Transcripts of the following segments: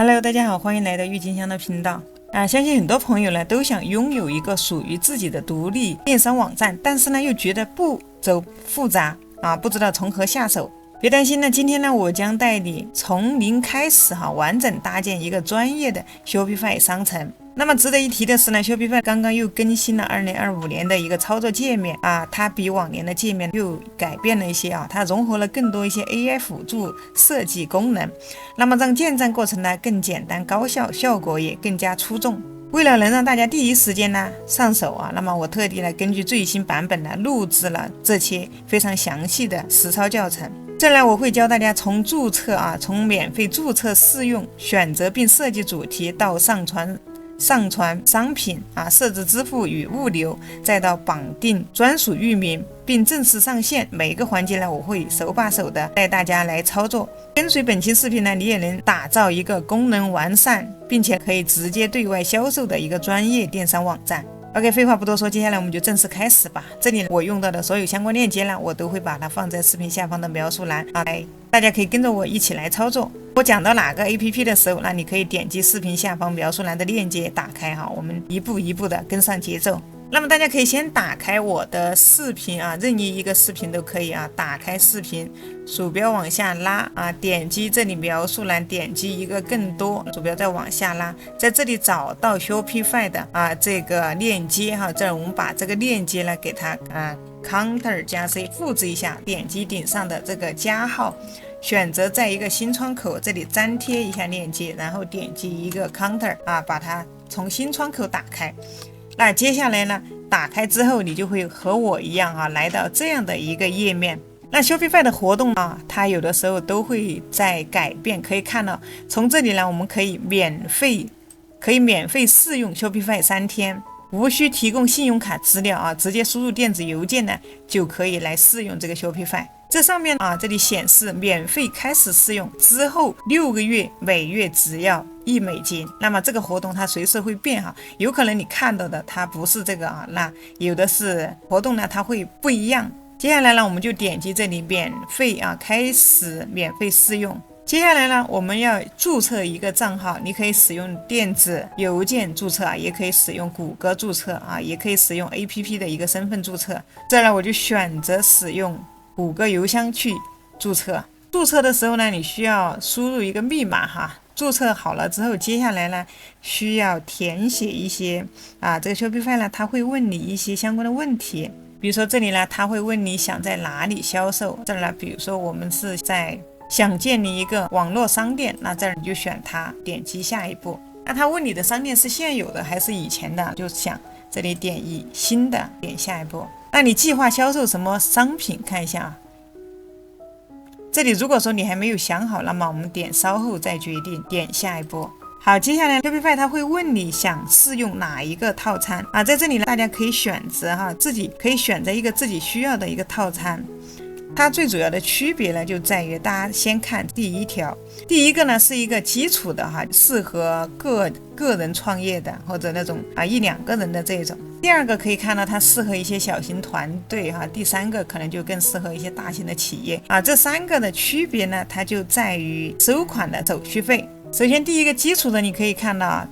Hello， 大家好，欢迎来到郁金香的频道。相信很多朋友呢都想拥有一个属于自己的独立电商网站，但是呢又觉得步骤复杂不知道从何下手。别担心呢，今天呢我将带你从零开始完整搭建一个专业的 Shopify 商城。那么值得一提的是呢 ，Shopify 刚刚又更新了2025年的一个操作界面它比往年的界面又改变了一些它融合了更多一些 AI 辅助设计功能，那么让建站过程呢更简单高效，效果也更加出众。为了能让大家第一时间呢上手那么我特地呢根据最新版本呢录制了这些非常详细的实操教程。这来我会教大家从注册从免费注册试用、选择并设计主题到上传商品设置支付与物流，再到绑定专属域名并正式上线，每一个环节呢我会手把手的带大家来操作。跟随本期视频呢，你也能打造一个功能完善并且可以直接对外销售的一个专业电商网站。OK， 废话不多说，接下来我们就正式开始吧。这里我用到的所有相关链接呢，我都会把它放在视频下方的描述栏大家可以跟着我一起来操作。我讲到哪个 APP 的时候，那你可以点击视频下方描述栏的链接打开我们一步一步的跟上节奏。那么大家可以先打开我的视频任意一个视频都可以打开视频，鼠标往下拉点击这里描述栏，点击一个更多，鼠标再往下拉，在这里找到 Shopify 的这个链接这儿我们把这个链接呢给它Ctrl 加 C 复制一下，点击顶上的这个加号，选择在一个新窗口这里粘贴一下链接，然后点击一个 Ctrl 把它从新窗口打开。那接下来呢，打开之后你就会和我一样来到这样的一个页面。那 Shopify 的活动它有的时候都会在改变，可以看到从这里呢，我们可以免费试用 Shopify 3天，无需提供信用卡资料直接输入电子邮件呢就可以来试用这个 Shopify。这上面这里显示免费开始试用，之后6个月每月只要$1。那么这个活动它随时会变有可能你看到的它不是这个那有的是活动呢它会不一样。接下来呢，我们就点击这里免费开始免费试用。接下来呢，我们要注册一个账号，你可以使用电子邮件注册也可以使用谷歌注册也可以使用 APP 的一个身份注册。这儿呢，我就选择使用谷歌邮箱去注册。注册的时候呢，你需要输入一个密码注册好了之后，接下来呢需要填写一些这个 Shopify 呢，它会问你一些相关的问题。比如说这里呢，它会问你想在哪里销售。这儿呢，比如说我们是想建立一个网络商店，那这儿你就选它，点击下一步。那他问你的商店是现有的还是以前的，就想这里点以新的，点下一步。那你计划销售什么商品？看一下这里如果说你还没有想好，那么我们点稍后再决定，点下一步。好，接下来 Shopify 它会问你想试用哪一个套餐在这里呢，大家可以选择自己可以选择一个自己需要的一个套餐。它最主要的区别呢，就在于大家先看第一条，第一个呢是一个基础的适合个人创业的，或者那种1-2个人的这种。第二个可以看到它适合一些小型团队第三个可能就更适合一些大型的企业这三个的区别呢，它就在于收款的手续费。首先第一个基础的，你可以看到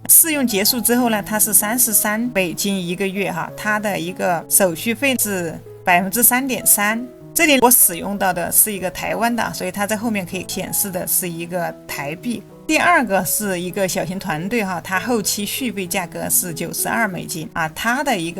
试用结束之后呢，它是$33一个月它的一个手续费是3.3%。这里我使用到的是一个台湾的，所以它在后面可以显示的是一个台币。第二个是一个小型团队它后期续费价格是$92它的一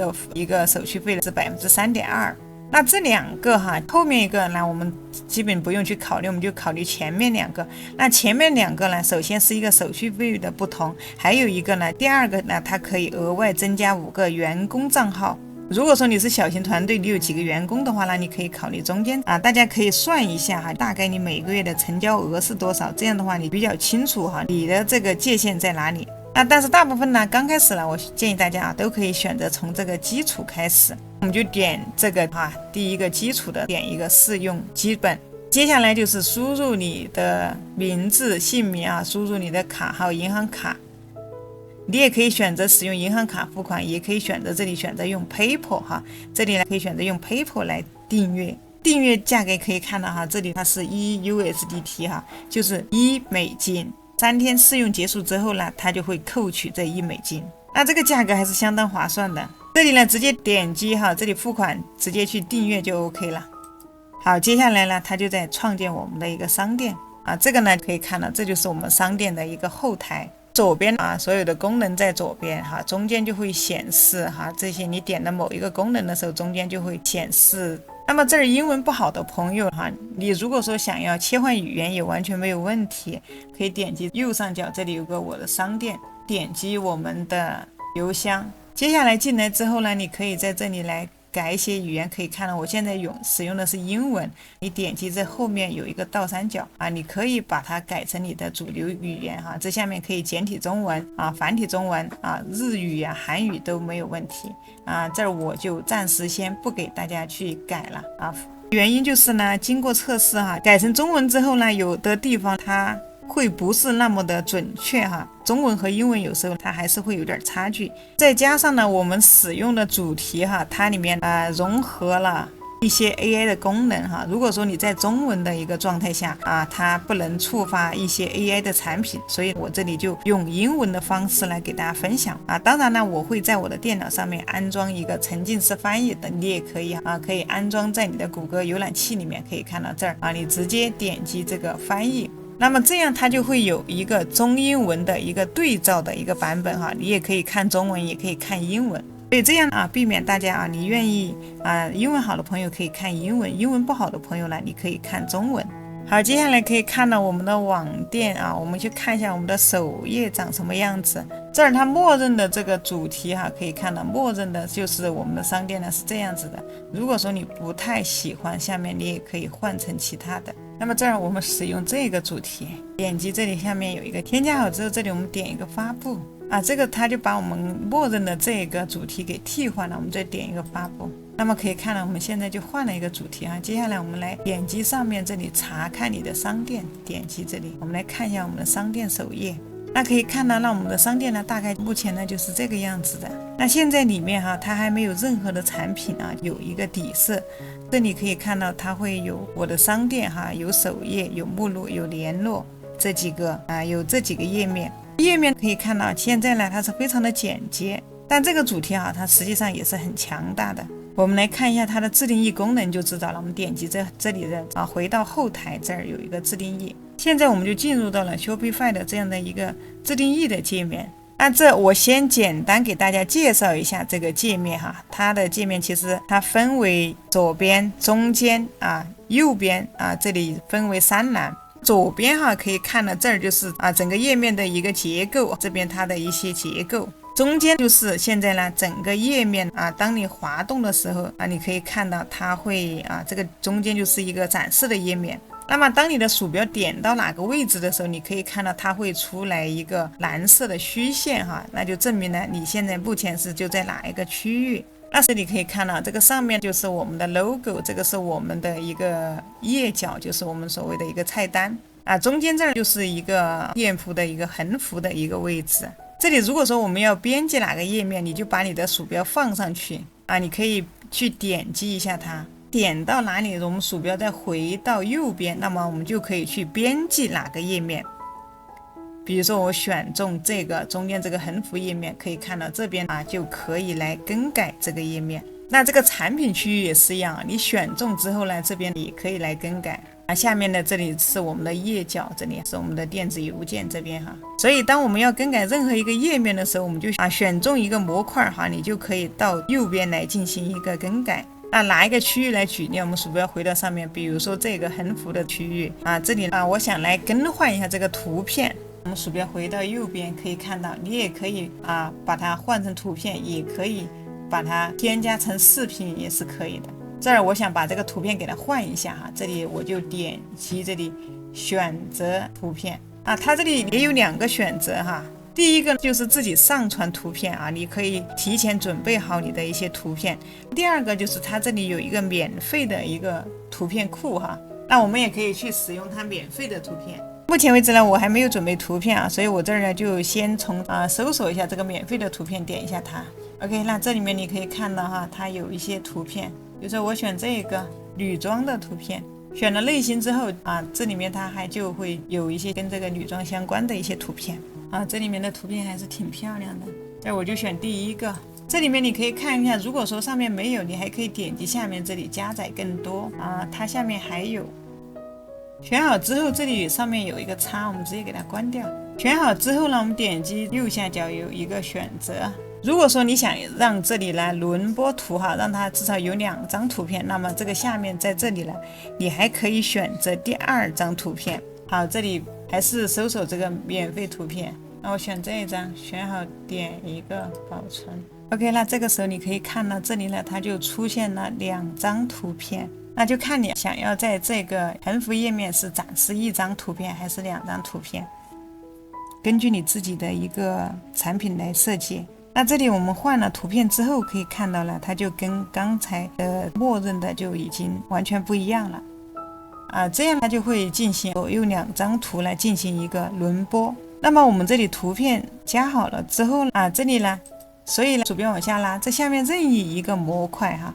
个手续费是3.2%。那这两个后面一个呢我们基本不用去考虑，我们就考虑前面两个。那前面两个呢，首先是一个手续费的不同，还有一个呢，第二个呢，它可以额外增加5个员工账号。如果说你是小型团队，你有几个员工的话呢，你可以考虑中间大家可以算一下大概你每个月的成交额是多少，这样的话你比较清楚你的这个界限在哪里。但是大部分呢，刚开始呢，我建议大家都可以选择从这个基础开始，我们就点这个第一个基础的，点一个试用基本。接下来就是输入你的名字、姓名输入你的卡号、银行卡。你也可以选择使用银行卡付款，也可以选择这里选择用 PayPal 这里呢可以选择用 PayPal 来订阅。订阅价格可以看到这里它是1USDT就是$1。3天试用结束之后呢，它就会扣取这$1，那这个价格还是相当划算的。这里呢直接点击这里付款，直接去订阅就 OK 了。好，接下来呢它就在创建我们的一个商店这个呢可以看到，这就是我们商店的一个后台。左边所有的功能在左边中间就会显示这些你点的某一个功能的时候，中间就会显示。那么这儿英文不好的朋友你如果说想要切换语言也完全没有问题，可以点击右上角，这里有个我的商店，点击我们的邮箱。接下来进来之后呢，你可以在这里来改写语言，可以看到我现在使用的是英文，你点击这后面有一个倒三角你可以把它改成你的主流语言这下面可以简体中文繁体中文日语韩语都没有问题这儿我就暂时先不给大家去改了原因就是呢，经过测试改成中文之后呢，有的地方它会不是那么的准确中文和英文有时候它还是会有点差距。再加上呢，我们使用的主题它里面融合了一些 AI 的功能如果说你在中文的一个状态下它不能触发一些 AI 的产品，所以我这里就用英文的方式来给大家分享当然呢，我会在我的电脑上面安装一个沉浸式翻译的，你也可以可以安装在你的谷歌浏览器里面，可以看到这儿你直接点击这个翻译。那么这样它就会有一个中英文的一个对照的一个版本你也可以看中文，也可以看英文。所以这样避免大家你愿意英文好的朋友可以看英文，英文不好的朋友呢，你可以看中文。好，接下来可以看到我们的网店我们去看一下我们的首页长什么样子。这儿它默认的这个主题可以看到默认的就是我们的商店呢是这样子的。如果说你不太喜欢，下面你也可以换成其他的。那么这儿我们使用这个主题，点击这里下面有一个添加好之后，这里我们点一个发布这个它就把我们默认的这个主题给替换了，我们再点一个发布。那么可以看到我们现在就换了一个主题接下来我们来点击上面这里查看你的商店，点击这里我们来看一下我们的商店首页。那可以看到，那我们的商店呢，大概目前呢就是这个样子的。那现在里面它还没有任何的产品有一个底色。这里可以看到它会有我的商店有首页，有目录，有联络这几个有这几个页面。页面可以看到现在呢它是非常的简洁，但这个主题它实际上也是很强大的。我们来看一下它的自定义功能就知道了。我们点击这里的回到后台，这儿有一个自定义。现在我们就进入到了 Shopify 的这样的一个自定义的界面。那这我先简单给大家介绍一下这个界面它的界面其实它分为左边、中间右边这里分为3栏。左边可以看到这儿就是整个页面的一个结构，这边它的一些结构。中间就是现在呢整个页面当你滑动的时候你可以看到它会这个中间就是一个展示的页面。那么当你的鼠标点到哪个位置的时候，你可以看到它会出来一个蓝色的虚线那就证明呢你现在目前就在哪一个区域。那这里可以看到这个上面就是我们的 logo， 这个是我们的一个页脚，就是我们所谓的一个菜单中间这儿就是一个店铺的一个横幅的一个位置。这里如果说我们要编辑哪个页面，你就把你的鼠标放上去你可以去点击一下它，点到哪里我们鼠标再回到右边，那么我们就可以去编辑哪个页面。比如说我选中这个中间这个横幅页面，可以看到这边就可以来更改这个页面。那这个产品区域也是一样你选中之后呢，这边也可以来更改下面的这里是我们的页脚，这里是我们的电子邮件这边所以当我们要更改任何一个页面的时候，我们就选中一个模块你就可以到右边来进行一个更改。拿一个区域来举例，我们鼠标回到上面，比如说这个横幅的区域这里我想来更换一下这个图片，我们鼠标回到右边，可以看到你也可以把它换成图片，也可以把它添加成视频，也是可以的。这儿我想把这个图片给它换一下这里我就点击这里选择图片它这里也有2个选择第一个就是自己上传图片你可以提前准备好你的一些图片。第二个就是它这里有一个免费的一个图片库那我们也可以去使用它免费的图片。目前为止呢我还没有准备图片所以我这儿呢就先从搜索一下这个免费的图片，点一下它。 OK， 那这里面你可以看到它有一些图片，比如说我选这个女装的图片选了类型之后啊，这里面它还就会有一些跟这个女装相关的一些图片啊，这里面的图片还是挺漂亮的。那我就选第一个。这里面你可以看一下，如果说上面没有，你还可以点击下面这里加载更多啊，它下面还有。选好之后，这里上面有一个叉，我们直接给它关掉。选好之后呢，我们点击右下角有一个选择。如果说你想让这里来轮播图哈，让它至少有2张图片，那么这个下面在这里呢，你还可以选择第2张图片。好，这里还是搜索这个免费图片，那我选这一张，选好点一个保存。OK， 那这个时候你可以看到这里呢，它就出现了2张图片，那就看你想要在这个横幅页面是展示1张图片还是2张图片，根据你自己的一个产品来设计。那这里我们换了图片之后，可以看到了，它就跟刚才的默认的就已经完全不一样了啊，这样它就会进行左右2张图来进行一个轮播。那么我们这里图片加好了之后啊，这里呢，所以呢，鼠标往下拉，这下面任意一个模块哈。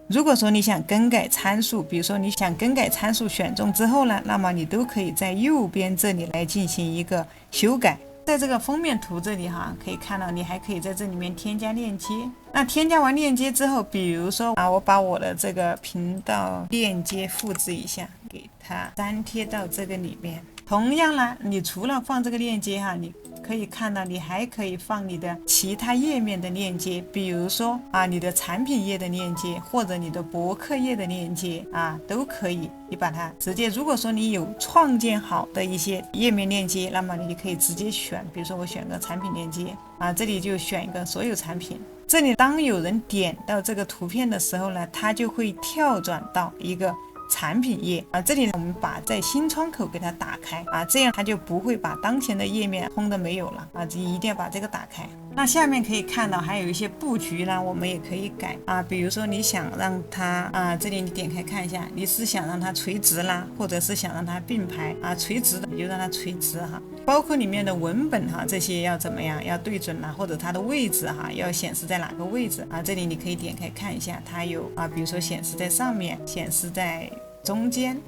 如果说你想更改参数，比如说你想更改参数选中之后呢，那么你都可以在右边这里来进行一个修改。在这个封面图这里哈，可以看到你还可以在这里面添加链接。那添加完链接之后，比如说啊，我把我的这个频道链接复制一下，给它粘贴到这个里面。同样呢，你除了放这个链接哈，你可以看到你还可以放你的其他页面的链接，比如说啊你的产品页的链接，或者你的博客页的链接啊，都可以。你把它直接，如果说你有创建好的一些页面链接，那么你可以直接选，比如说我选个产品链接啊，这里就选一个所有产品。这里当有人点到这个图片的时候呢，它就会跳转到一个产品页啊，这里我们把在新窗口给它打开啊，这样它就不会把当前的页面空的没有了啊，一定要把这个打开。那下面可以看到还有一些布局呢，我们也可以改啊，比如说你想让它啊，这里你点开看一下，你是想让它垂直啦，或者是想让它并排啊，垂直的你就让它垂直哈，包括里面的文本哈，这些要怎么样，要对准啦，或者它的位置哈，要显示在哪个位置啊，这里你可以点开看一下，它有啊，比如说显示在上面，显示在中间，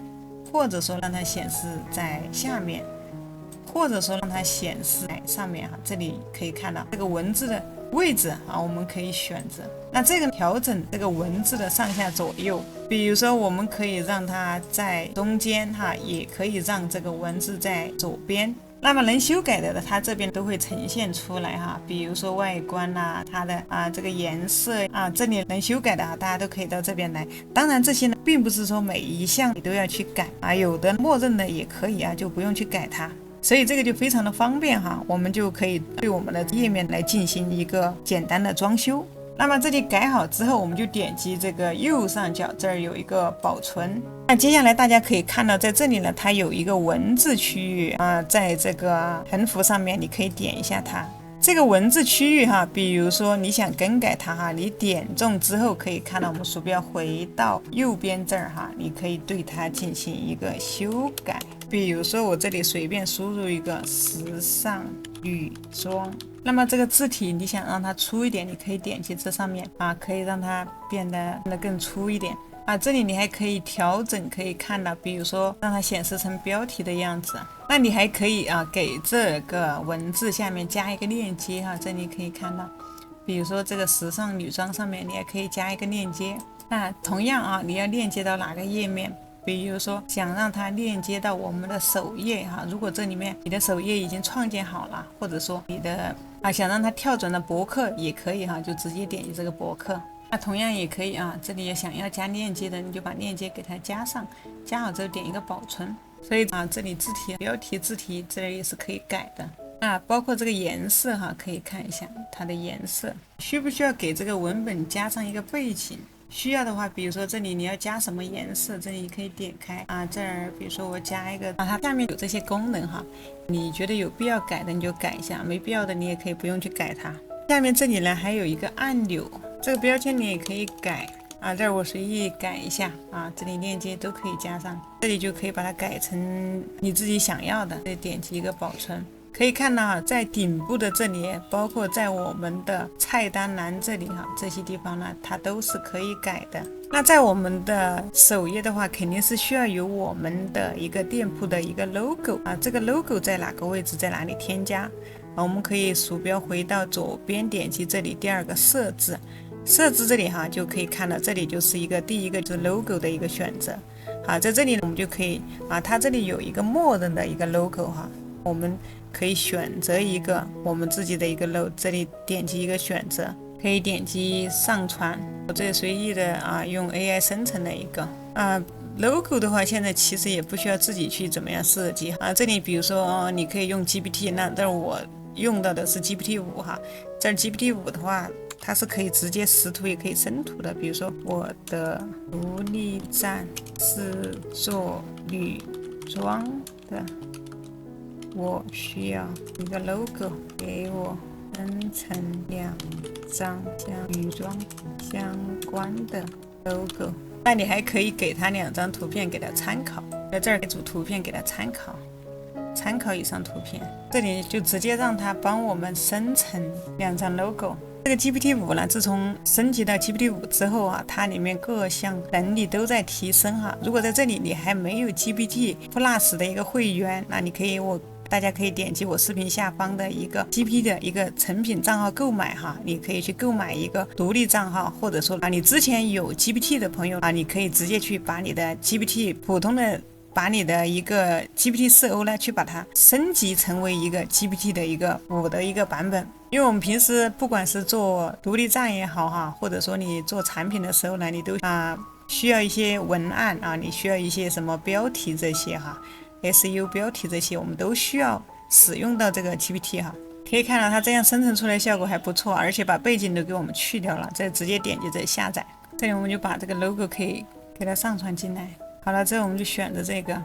或者说让它显示在下面，或者说让它显示在上面哈，这里可以看到这个文字的位置啊，我们可以选择。那这个调整这个文字的上下左右，比如说我们可以让它在中间哈，也可以让这个文字在左边。那么能修改的它这边都会呈现出来哈，比如说外观啊，它的这个颜色啊，这里能修改的大家都可以到这边来。当然这些呢，并不是说每一项你都要去改啊，有的默认的也可以啊，就不用去改它。所以这个就非常的方便哈，我们就可以对我们的页面来进行一个简单的装修。那么这里改好之后，我们就点击这个右上角这儿有一个保存。那接下来大家可以看到，在这里呢，它有一个文字区域啊，在这个横幅上面，你可以点一下它。这个文字区域哈，比如说你想更改它哈，你点中之后可以看到我们鼠标回到右边这儿哈，你可以对它进行一个修改。比如说我这里随便输入一个时尚女装，那么这个字体你想让它粗一点，你可以点击这上面啊，可以让它变得更粗一点啊。这里你还可以调整，可以看到，比如说让它显示成标题的样子。那你还可以给这个文字下面加一个链接哈，这里可以看到，比如说这个时尚女装上面你也可以加一个链接。那同样你要链接到哪个页面？比如说想让它链接到我们的首页哈，如果这里面你的首页已经创建好了，或者说你的想让它跳转的博客也可以哈，就直接点击这个博客。那同样也可以这里也想要加链接的，你就把链接给它加上，加好之后点一个保存。所以这里字体标题字体这里也是可以改的。包括这个颜色哈，可以看一下它的颜色，需不需要给这个文本加上一个背景？需要的话，比如说这里你要加什么颜色，这里可以点开这儿比如说我加一个它下面有这些功能哈，你觉得有必要改的你就改一下，没必要的你也可以不用去改它。下面这里呢还有一个按钮，这个标签你也可以改这儿我随意改一下这里链接都可以加上，这里就可以把它改成你自己想要的，再点击一个保存。可以看到啊，在顶部的这里，包括在我们的菜单栏这里哈，这些地方呢，它都是可以改的。那在我们的首页的话，肯定是需要有我们的一个店铺的一个 logo 啊，这个 logo 在哪个位置，在哪里添加？我们可以鼠标回到左边，点击这里第二个设置，设置这里哈，就可以看到这里就是第一个就是 logo 的一个选择。好，在这里呢，我们就可以啊，它这里有一个默认的一个 logo 哈，我们可以选择一个我们自己的一个 logo， 这里点击一个选择，可以点击上传，我这里随意的啊用 AI 生成的一个logo 的话，现在其实也不需要自己去怎么样设计啊。这里比如说你可以用 GPT， 但是我用到的是 GPT-5哈。这 GPT-5的话，它是可以直接识图也可以生图的。比如说我的独立站是做女装的，我需要一个 logo， 给我生成2张与女装相关的 logo。那你还可以给他2张图片给他参考，在这儿给组图片给他参考以上图片，这里就直接让他帮我们生成2张 logo。这个 GPT-5 呢，自从升级到 GPT-5 之后啊，它里面各项能力都在提升哈。如果在这里你还没有 GPT Plus 的一个会员，那你可以大家可以点击我视频下方的一个 GP 的一个成品账号购买哈，你可以去购买一个独立账号，或者说啊，你之前有 GPT 的朋友啊，你可以直接去把你的 GPT 普通的把你的一个 GPT-4O 呢，去把它升级成为一个 GPT 的一个5的一个版本。因为我们平时不管是做独立站也好哈，或者说你做产品的时候呢，你都需要一些文案啊，你需要一些什么标题这些哈。SEO 标题这些我们都需要使用到这个 GPT 哈，可以看到它这样生成出来效果还不错，而且把背景都给我们去掉了，再直接点击这下载，这里我们就把这个 logo 可以给它上传进来。好了，之后我们就选择这个，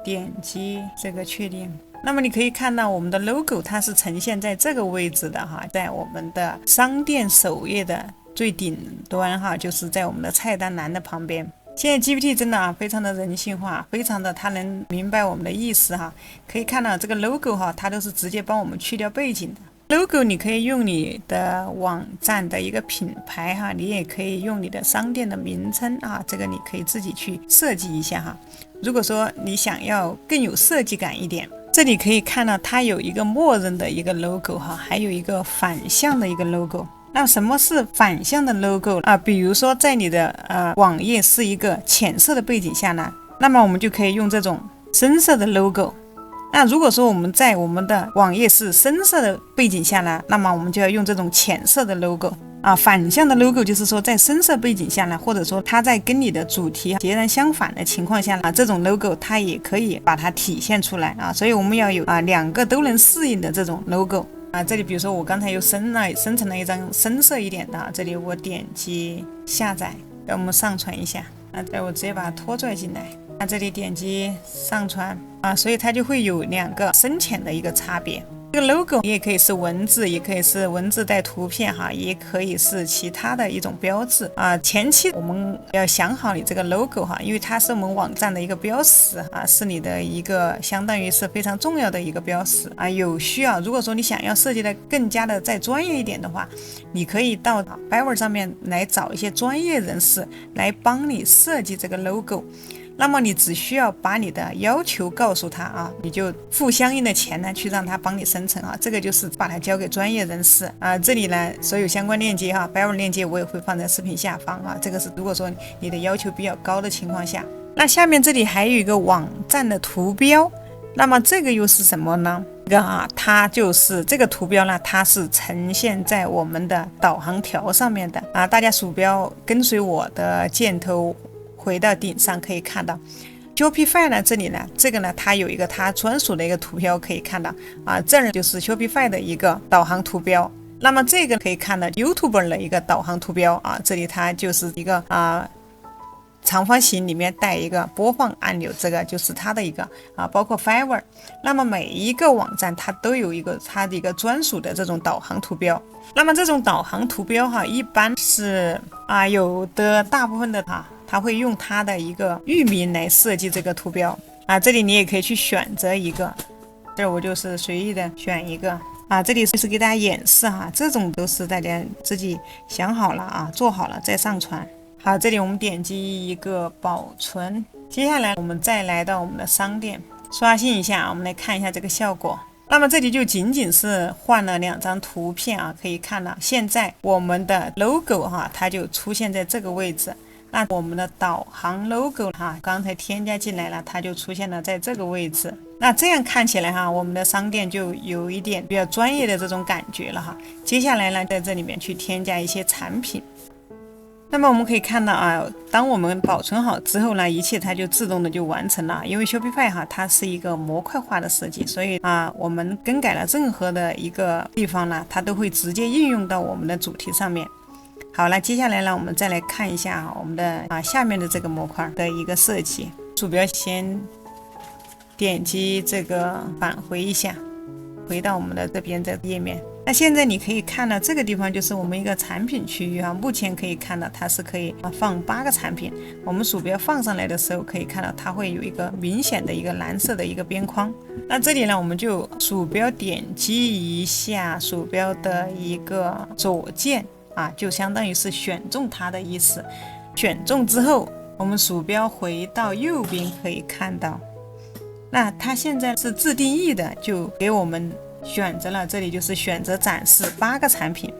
点击这个确定。那么你可以看到我们的 logo 它是呈现在这个位置的哈，在我们的商店首页的最顶端哈，就是在我们的菜单栏的旁边。现在 GPT 真的非常的人性化，非常的它能明白我们的意思哈。可以看到这个 logo 哈，它都是直接帮我们去掉背景的。logo 你可以用你的网站的一个品牌哈，你也可以用你的商店的名称啊，这个你可以自己去设计一下哈。如果说你想要更有设计感一点，这里可以看到它有一个默认的一个 logo 哈，还有一个反向的一个 logo。那什么是反向的 logo 啊？比如说在你的网页是一个浅色的背景下呢，那么我们就可以用这种深色的 logo。那如果说我们在我们的网页是深色的背景下呢，那么我们就要用这种浅色的 logo 啊。反向的 logo 就是说在深色背景下呢，或者说它在跟你的主题截然相反的情况下呢，这种 logo 它也可以把它体现出来啊。所以我们要有2个都能适应的这种 logo。这里比如说我刚才又生成了一张深色一点的，这里我点击下载，让我们上传一下，这我直接把它拖拽进来，这里点击上传所以它就会有2个深浅的一个差别。这个 logo 也可以是文字，也可以是文字带图片哈，也可以是其他的一种标志前期我们要想好你这个 logo 哈，因为它是我们网站的一个标识是你的一个相当于是非常重要的一个标识有需要，如果说你想要设计的更加的再专业一点的话，你可以到 Fiverr 上面来找一些专业人士来帮你设计这个 logo。那么你只需要把你的要求告诉他你就付相应的钱呢，去让他帮你生成这个就是把它交给专业人士这里呢所有相关链接Fiverr 链接我也会放在视频下方这个是如果说你的要求比较高的情况下。那下面这里还有一个网站的图标，那么这个又是什么呢？它就是这个图标呢，它是呈现在我们的导航条上面的大家鼠标跟随我的箭头回到顶上可以看到 Shopify 呢，这里呢这个呢它有一个它专属的一个图标可以看到这儿就是 Shopify 的一个导航图标。那么这个可以看到 YouTuber 的一个导航图标这里它就是一个长方形里面带一个播放按钮，这个就是它的一个包括 Fiverr。 那么每一个网站它都有一个它的一个专属的这种导航图标。那么这种导航图标一般是有的大部分的它会用它的一个域名来设计这个图标这里你也可以去选择一个这我就是随意的选一个啊，这里是给大家演示哈，这种都是大家自己想好了啊，做好了再上传。好，这里我们点击一个保存，接下来我们再来到我们的商店，刷新一下，我们来看一下这个效果。那么这里就仅仅是换了2张图片啊，可以看到现在我们的 logo 哈，它就出现在这个位置。那我们的导航 logo 哈，刚才添加进来了，它就出现了在这个位置。那这样看起来哈，我们的商店就有一点比较专业的这种感觉了哈。接下来呢，在这里面去添加一些产品。那么我们可以看到啊，当我们保存好之后呢，一切它就自动的就完成了。因为 Shopify 哈，它是一个模块化的设计，所以啊，我们更改了任何的一个地方呢，它都会直接应用到我们的主题上面。好了，接下来呢，我们再来看一下我们的下面的这个模块的一个设计。鼠标先点击这个返回一下，回到我们的这边的页面。那现在你可以看到这个地方就是我们一个产品区域啊，目前可以看到它是可以放8个产品。我们鼠标放上来的时候，可以看到它会有一个明显的一个蓝色的一个边框。那这里呢，我们就鼠标点击一下鼠标的一个左键啊，就相当于是选中它的意思。选中之后，我们鼠标回到右边可以看到，那它现在是自定义的，就给我们选择了，这里就是选择展示8个产品。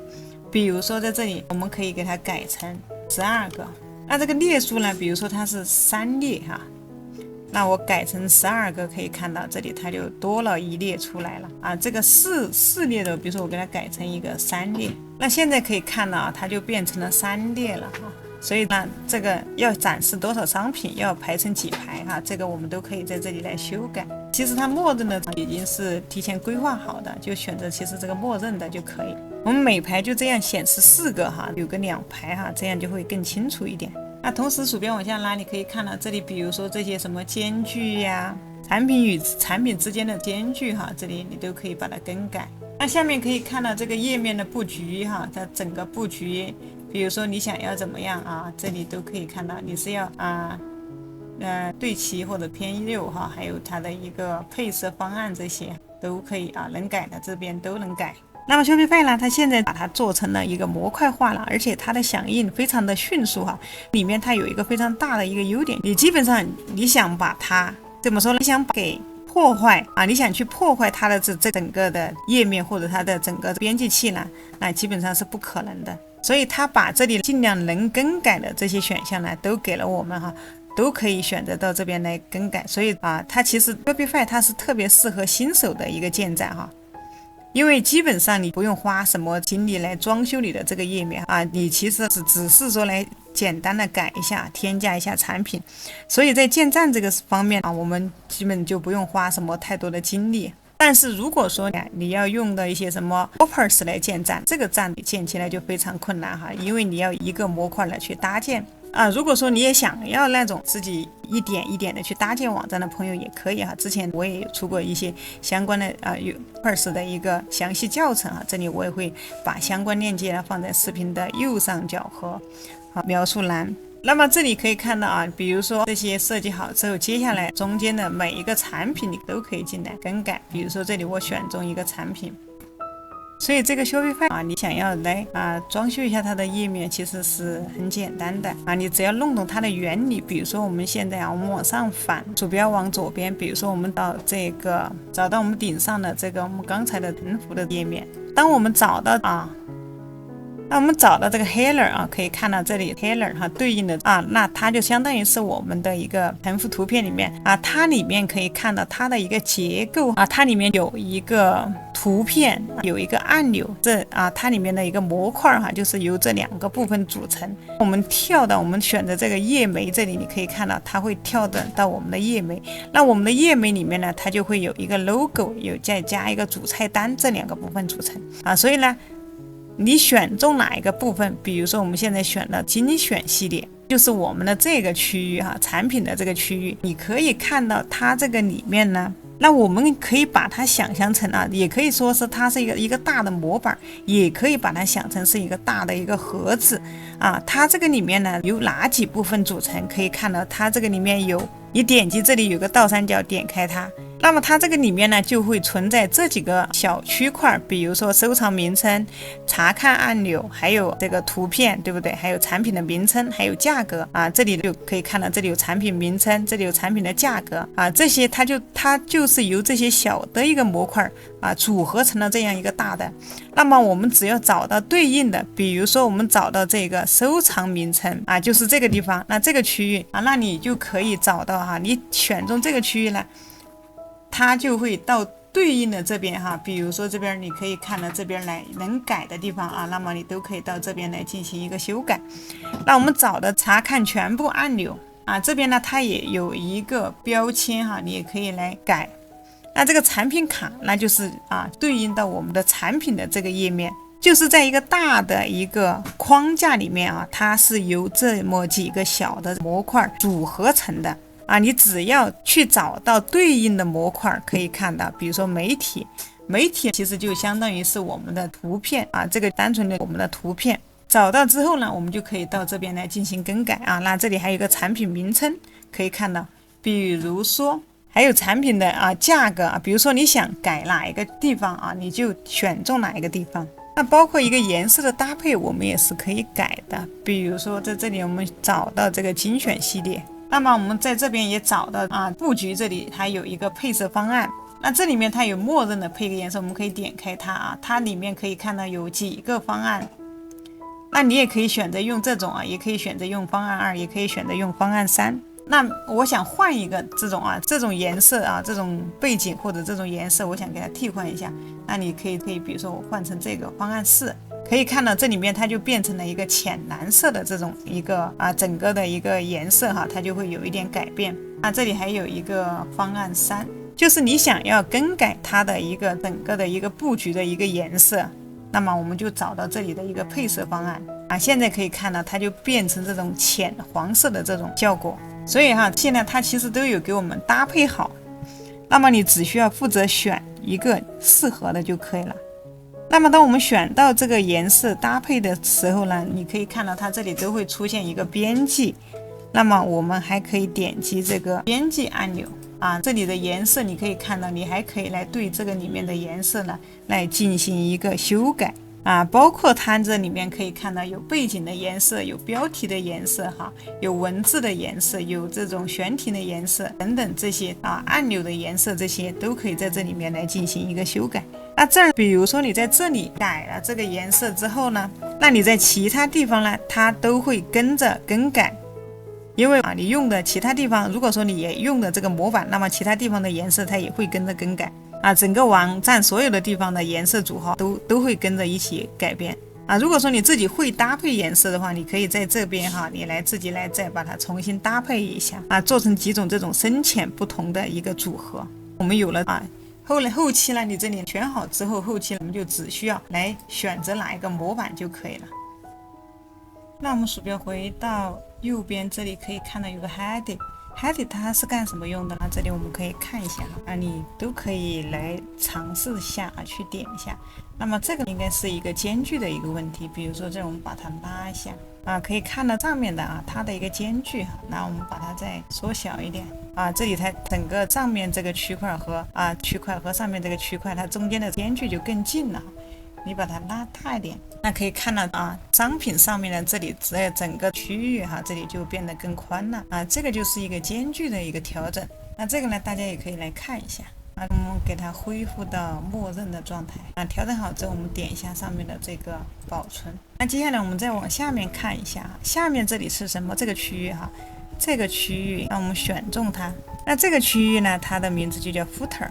比如说在这里我们可以给它改成12个。那这个列数呢，比如说它是3列哈，那我改成12个，可以看到这里它就多了1列出来了啊。这个四列的，比如说我给它改成一个3列，那现在可以看到它就变成了3列了哈。所以呢，这个要展示多少商品，要排成几排哈，这个我们都可以在这里来修改。其实它默认的已经是提前规划好的，就选择其实这个默认的就可以。我们每排就这样显示4个哈，有个2排哈，这样就会更清楚一点。那同时鼠标往下拉，你可以看到这里，比如说这些什么间距呀，产品与产品之间的间距哈，这里你都可以把它更改。那下面可以看到这个页面的布局哈，它整个布局，比如说你想要怎么样啊，这里都可以看到，你是要对齐或者偏右哈，还有它的一个配色方案，这些都可以啊，能改的这边都能改。那么 Shopify 呢，它现在把它做成了一个模块化了，而且它的响应非常的迅速哈。里面它有一个非常大的一个优点，你基本上你想把它怎么说呢？你想给破坏啊，你想去破坏它的这整个的页面或者它的整个编辑器呢，那基本上是不可能的。所以它把这里尽量能更改的这些选项呢，都给了我们哈。都可以选择到这边来更改，所以啊，它其实 Shopify 它是特别适合新手的一个建站哈，因为基本上你不用花什么精力来装修你的这个页面啊，你其实只是说来简单的改一下，添加一下产品，所以在建站这个方面啊，我们基本就不用花什么太多的精力。但是如果说你要用的一些什么 WordPress 来建站，这个站建起来就非常困难哈，因为你要一个模块来去搭建。如果说你也想要那种自己一点一点的去搭建网站的朋友也可以哈。之前我也有出过一些相关的WordPress 的一个详细教程啊，这里我也会把相关链接放在视频的右上角和描述栏。那么这里可以看到啊，比如说这些设计好之后，接下来中间的每一个产品你都可以进来更改。比如说这里我选中一个产品。所以这个 Shopify 啊，你想要来装修一下它的页面，其实是很简单的啊。你只要弄懂它的原理，比如说我们现在我们往上反，鼠标往左边，比如说我们找到我们顶上的这个我们刚才的横幅的页面，当我们找到那我们找到这个 header 啊，可以看到这里 header 对应的那它就相当于是我们的一个横幅图片里面它里面可以看到它的一个结构它里面有一个图片，有一个按钮，它里面的一个模块就是由这2个部分组成。我们跳到我们选择这个页眉这里，你可以看到它会跳到我们的页眉。那我们的页眉里面呢，它就会有一个 logo， 再加一个主菜单，这2个部分组成所以呢。你选中哪一个部分，比如说我们现在选了精选系列，就是我们的这个区域产品的这个区域，你可以看到它这个里面呢，那我们可以把它想象成也可以说是它是一个大的模板，也可以把它想成是一个大的一个盒子它这个里面呢由哪几部分组成，可以看到它这个里面有，你点击这里有个倒三角点开它，那么它这个里面呢，就会存在这几个小区块，比如说收藏名称、查看按钮，还有这个图片，对不对？还有产品的名称，还有价格啊。这里就可以看到，这里有产品名称，这里有产品的价格啊。这些它就是由这些小的一个模块啊组合成了这样一个大的。那么我们只要找到对应的，比如说我们找到这个收藏名称啊，就是这个地方，那这个区域啊，那你就可以找到哈，你选中这个区域呢，它就会到对应的这边哈，比如说这边你可以看到这边来能改的地方啊，那么你都可以到这边来进行一个修改。那我们找的查看全部按钮啊，这边呢它也有一个标签哈，你也可以来改。那这个产品卡那就是啊对应到我们的产品的这个页面，就是在一个大的一个框架里面啊，它是由这么几个小的模块组合成的。啊，你只要去找到对应的模块，可以看到，比如说媒体其实就相当于是我们的图片啊，这个单纯的我们的图片。找到之后呢，我们就可以到这边来进行更改啊。那这里还有一个产品名称，可以看到，比如说还有产品的价格啊，比如说你想改哪一个地方啊，你就选中哪一个地方。那包括一个颜色的搭配，我们也是可以改的。比如说在这里我们找到这个精选系列。那么我们在这边也找到布局这里它有一个配色方案，那这里面它有默认的配个颜色，我们可以点开它啊，它里面可以看到有几个方案，那你也可以选择用这种啊，也可以选择用方案2，也可以选择用方案3。那我想换一个这种颜色啊，这种背景或者这种颜色，我想给它替换一下，那你可以比如说我换成这个方案4。可以看到这里面它就变成了一个浅蓝色的这种一个整个的一个颜色哈，它就会有一点改变。这里还有一个方案3，就是你想要更改它的一个整个的一个布局的一个颜色，那么我们就找到这里的一个配色方案现在可以看到它就变成这种浅黄色的这种效果。所以现在它其实都有给我们搭配好，那么你只需要负责选一个适合的就可以了。那么当我们选到这个颜色搭配的时候呢，你可以看到它这里都会出现一个编辑，那么我们还可以点击这个编辑按钮这里的颜色你可以看到，你还可以来对这个里面的颜色呢来进行一个修改包括它这里面可以看到有背景的颜色，有标题的颜色有文字的颜色，有这种悬停的颜色等等，这些按钮的颜色，这些都可以在这里面来进行一个修改。那这儿比如说你在这里改了这个颜色之后呢，那你在其他地方呢它都会跟着更改，因为你用的其他地方，如果说你也用的这个模板，那么其他地方的颜色它也会跟着更改整个网站所有的地方的颜色组合都会跟着一起改变如果说你自己会搭配颜色的话，你可以在这边你来自己来再把它重新搭配一下做成几种这种深浅不同的一个组合。我们有了后期呢，你这里选好之后，后期我们就只需要来选择哪一个模板就可以了。那我们鼠标回到右边，这里可以看到有个 heading 它是干什么用的呢？这里我们可以看一下你都可以来尝试一下去点一下。那么这个应该是一个间距的一个问题，比如说这我们把它拉一下可以看到上面的它的一个间距那我们把它再缩小一点这里它整个上面这个区块和上面这个区块它中间的间距就更近了，你把它拉大一点，那可以看到商品上面的这里整个区域这里就变得更宽了这个就是一个间距的一个调整。那这个呢大家也可以来看一下我们给它恢复到默认的状态调整好之后，我们点一下上面的这个保存。那接下来我们再往下面看一下下面这里是什么？这个区域这个区域让我们选中它。那这个区域呢，它的名字就叫 footer，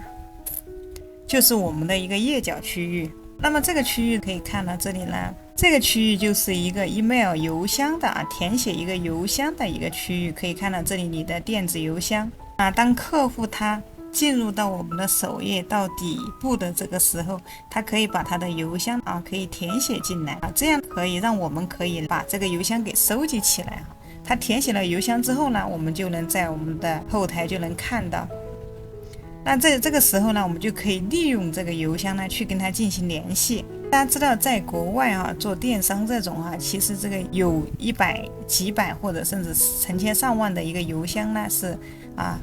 就是我们的一个页脚区域。那么这个区域可以看到这里呢，这个区域就是一个 email 邮箱的填写一个邮箱的一个区域。可以看到这里你的电子邮箱当客户他进入到我们的首页到底部的这个时候，他可以把他的邮箱可以填写进来这样可以让我们可以把这个邮箱给收集起来他填写了邮箱之后呢，我们就能在我们的后台就能看到。那这个时候呢，我们就可以利用这个邮箱呢去跟他进行联系。大家知道在国外做电商这种其实这个有100几百或者甚至成千上万的一个邮箱呢是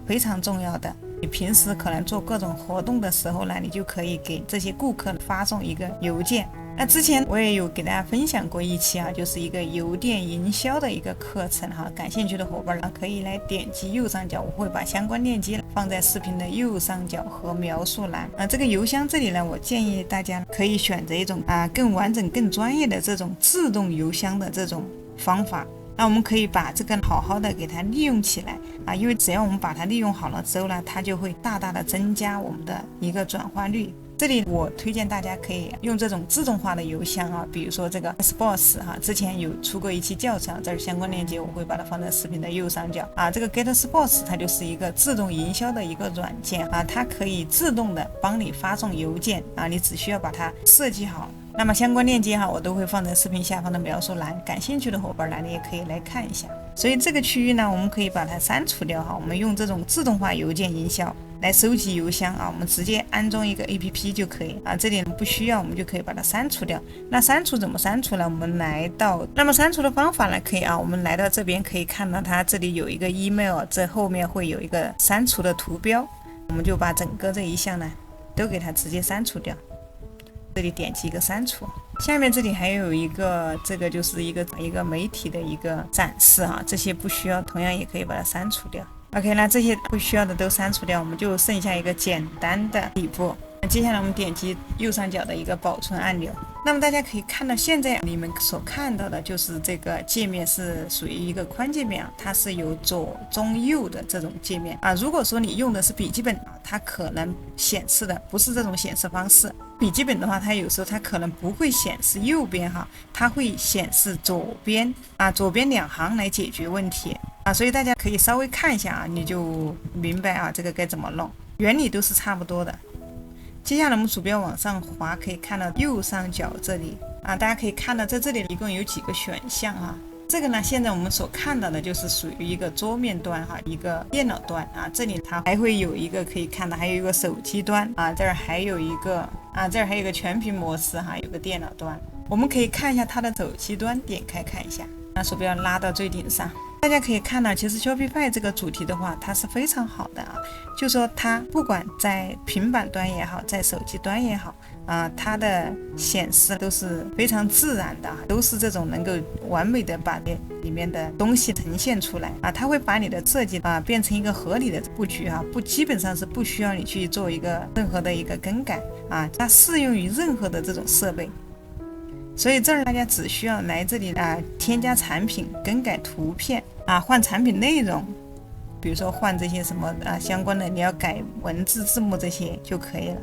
非常重要的你平时可能做各种活动的时候呢，你就可以给这些顾客发送一个邮件。那之前我也有给大家分享过一期啊，就是一个邮电营销的一个课程哈，感兴趣的伙伴呢可以来点击右上角，我会把相关链接放在视频的右上角和描述栏。这个邮箱这里呢，我建议大家可以选择一种更完整、更专业的这种自动邮箱的这种方法。那我们可以把这个好好的给它利用起来因为只要我们把它利用好了之后呢，它就会大大的增加我们的一个转化率。这里我推荐大家可以用这种自动化的邮箱比如说这个 GetSpots 之前有出过一期教程，这儿相关链接我会把它放在视频的右上角这个 GetSpots 它就是一个自动营销的一个软件它可以自动的帮你发送邮件你只需要把它设计好。那么相关链接我都会放在视频下方的描述栏，感兴趣的伙伴呢，你也可以来看一下。所以这个区域呢，我们可以把它删除掉我们用这种自动化邮件营销来收集邮箱我们直接安装一个 APP 就可以这里不需要，我们就可以把它删除掉。那删除怎么删除呢？我们来到，那么删除的方法呢，可以我们来到这边可以看到它这里有一个 email， 这后面会有一个删除的图标，我们就把整个这一项呢都给它直接删除掉。这里点击一个删除，下面这里还有一个，这个就是一个媒体的一个展示这些不需要，同样也可以把它删除掉。OK， 那这些不需要的都删除掉，我们就剩下一个简单的底部。接下来我们点击右上角的一个保存按钮。那么大家可以看到，现在你们所看到的就是这个界面是属于一个宽界面它是有左中右的这种界面如果说你用的是笔记本它可能显示的不是这种显示方式。笔记本的话，它有时候它可能不会显示右边它会显示左边左边2行来解决问题所以大家可以稍微看一下你就明白这个该怎么弄，原理都是差不多的。接下来我们鼠标往上滑，可以看到右上角这里大家可以看到在这里一共有几个选项这个呢，现在我们所看到的就是属于一个桌面端一个电脑端这里它还会有一个可以看到，还有一个手机端这儿还有一个这儿还有一个全屏模式有个电脑端。我们可以看一下它的手机端，点开看一下，鼠标拉到最顶上。大家可以看到，其实 Shopify 这个主题的话，它是非常好的就说它不管在平板端也好，在手机端也好它的显示都是非常自然的都是这种能够完美的把里面的东西呈现出来它会把你的设计变成一个合理的布局基本上是不需要你去做一个任何的一个更改它适用于任何的这种设备。所以这儿大家只需要来这里添加产品、更改图片换产品内容，比如说换这些什么相关的，你要改文字字幕这些就可以了。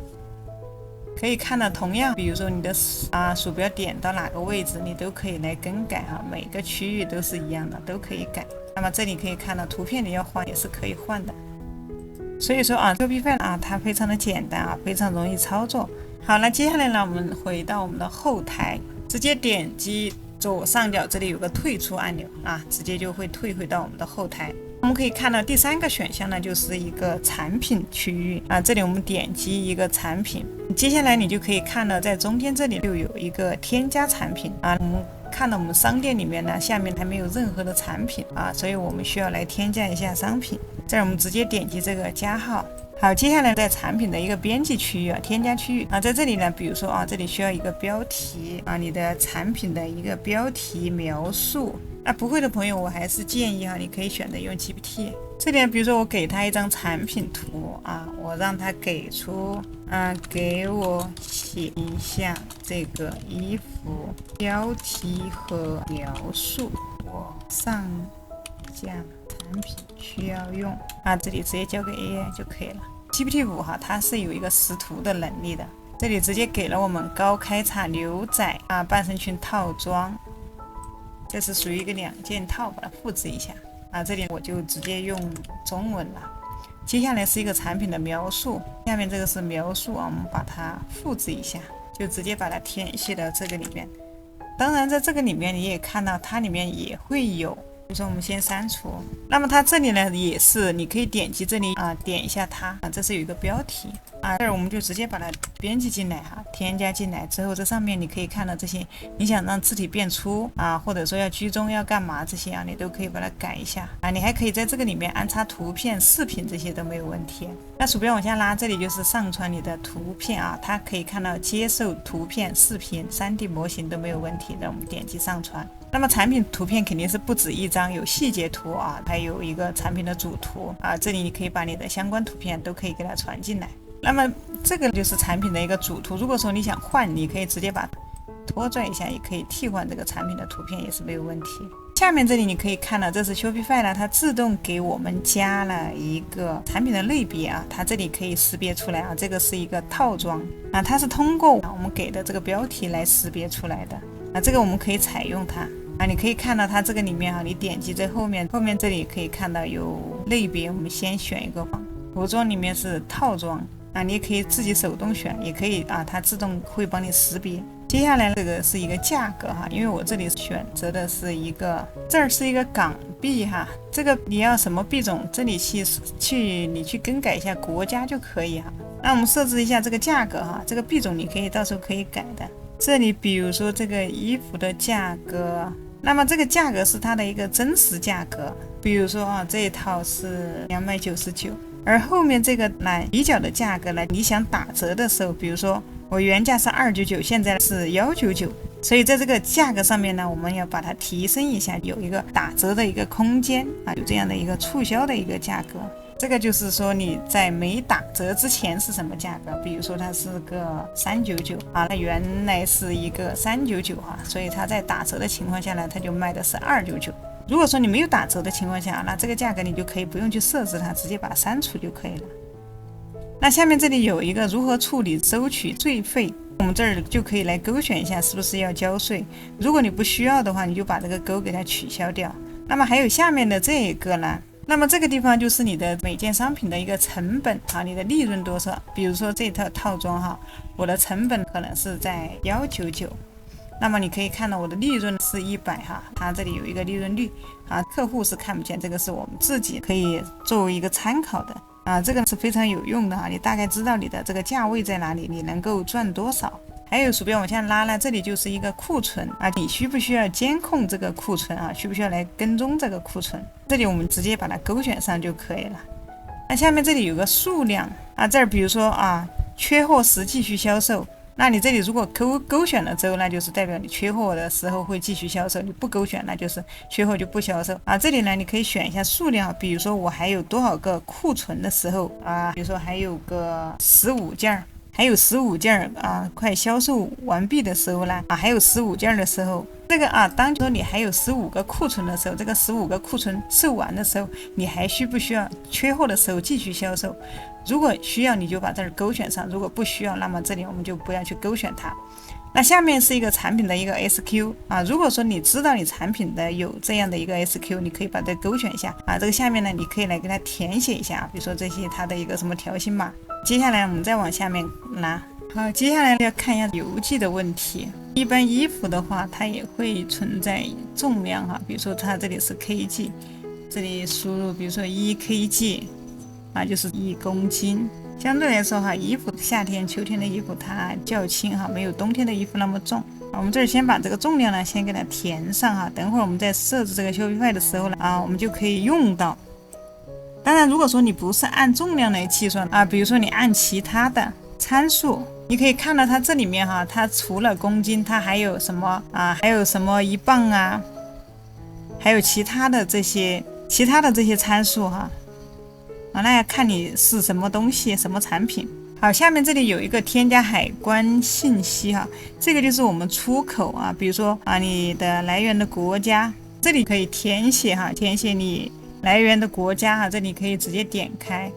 可以看到同样，比如说你的鼠标点到哪个位置，你都可以来更改每个区域都是一样的，都可以改。那么这里可以看到图片你要换也是可以换的。所以说Shopify它非常的简单非常容易操作。好了，接下来呢，我们回到我们的后台，直接点击左上角这里有个退出按钮直接就会退回到我们的后台。我们可以看到第3个选项呢，就是一个产品区域这里我们点击一个产品，接下来你就可以看到在中间这里就有一个添加产品我们看到我们商店里面呢，下面还没有任何的产品所以我们需要来添加一下商品。这儿我们直接点击这个加号。好，接下来在产品的一个编辑区域添加区域在这里呢，比如说这里需要一个标题你的产品的一个标题描述。不会的朋友，我还是建议你可以选择用 GPT。这里比如说我给他一张产品图我让他给出给我写一下这个衣服标题和描述，我上架产品需要用这里直接交给 AI 就可以了。GPT-5它是有一个识图的能力的，这里直接给了我们高开叉牛仔半身裙套装，这是属于一个2件套，把它复制一下这里我就直接用中文了。接下来是一个产品的描述，下面这个是描述我们把它复制一下，就直接把它填写到这个里面。当然在这个里面你也看到它里面也会有，比如说我们先删除，那么它这里呢也是你可以点击这里点一下它这是有一个标题这儿我们就直接把它编辑进来添加进来之后，这上面你可以看到这些你想让字体变粗或者说要居中要干嘛这些你都可以把它改一下你还可以在这个里面安插图片、视频，这些都没有问题。那鼠标往下拉，这里就是上传你的图片啊，它可以看到接受图片、视频、3D 模型都没有问题的，我们点击上传。那么产品图片肯定是不止一张，有细节图啊，还有一个产品的主图啊，这里你可以把你的相关图片都可以给它传进来。那么这个就是产品的一个主图，如果说你想换，你可以直接把拖拽一下，也可以替换这个产品的图片，也是没有问题。下面这里你可以看到，这是 Shopify 呢，它自动给我们加了一个产品的类别啊，它这里可以识别出来啊，这个是一个套装啊，它是通过我们给的这个标题来识别出来的啊，这个我们可以采用它啊，你可以看到它这个里面啊，你点击在后面这里可以看到有类别，我们先选一个服装里面是套装啊，你也可以自己手动选，也可以啊，它自动会帮你识别。接下来这个是一个价格哈，因为我这里选择的是一个，这儿是一个港币哈，这个你要什么币种，这里你去更改一下国家就可以哈。那我们设置一下这个价格哈，这个币种你可以到时候可以改的。这里比如说这个衣服的价格，那么这个价格是它的一个真实价格，比如说啊这一套是299，而后面这个来比较的价格呢，你想打折的时候，比如说我原价是299，现在是199，所以在这个价格上面呢，我们要把它提升一下，有一个打折的一个空间啊，有这样的一个促销的一个价格。这个就是说你在没打折之前是什么价格，比如说它是个399啊，那原来是一个399啊，所以它在打折的情况下呢，它就卖的是299。如果说你没有打折的情况下，那这个价格你就可以不用去设置它，直接把它删除就可以了。那下面这里有一个如何处理收取税费，我们这儿就可以来勾选一下是不是要交税，如果你不需要的话，你就把这个勾给它取消掉。那么还有下面的这一个呢，那么这个地方就是你的每件商品的一个成本啊，你的利润多少，比如说这套套装哈，我的成本可能是在199，那么你可以看到我的利润是100哈，它这里有一个利润率啊，客户是看不见，这个是我们自己可以作为一个参考的啊，这个是非常有用的啊，你大概知道你的这个价位在哪里，你能够赚多少。还有鼠标往下拉呢，这里就是一个库存啊，你需不需要监控这个库存啊？需不需要来跟踪这个库存？这里我们直接把它勾选上就可以了。那下面这里有个数量啊，这儿比如说啊，缺货时继续销售。那你这里如果勾选了之后，那就是代表你缺货的时候会继续销售，你不勾选那就是缺货就不销售啊。这里呢，你可以选一下数量，比如说我还有多少个库存的时候啊，比如说还有个15件，还有15件啊，快销售完毕的时候呢啊，还有15件的时候，这个啊，当说你还有15个库存的时候，这个15个库存售完的时候，你还需不需要缺货的时候继续销售？如果需要，你就把这儿勾选上；如果不需要，那么这里我们就不要去勾选它。那下面是一个产品的一个 SQ 啊，如果说你知道你产品的有这样的一个 SQ， 你可以把这勾选一下啊。这个下面呢，你可以来给它填写一下，比如说这些它的一个什么条形码。接下来我们再往下面拿。好，接下来要看一下邮寄的问题。一般衣服的话，它也会存在重量哈，比如说它这里是 kg， 这里输入比如说1kg。啊，就是1公斤，相对来说哈，衣服夏天、秋天的衣服它较轻哈，没有冬天的衣服那么重。我们这儿先把这个重量呢，先给它填上哈，等会儿我们在设置这个Shopify的时候呢，啊，我们就可以用到。当然，如果说你不是按重量来计算啊，比如说你按其他的参数，你可以看到它这里面哈，它除了公斤，它还有什么啊？还有什么1磅啊？还有其他的这些参数哈。啊，那要看你是什么东西，什么产品。好，下面这里有一个添加海关信息哈，这个就是我们出口啊，比如说啊，你的来源的国家，这里可以填写哈，填写你来源的国家哈，这里可以直接点开，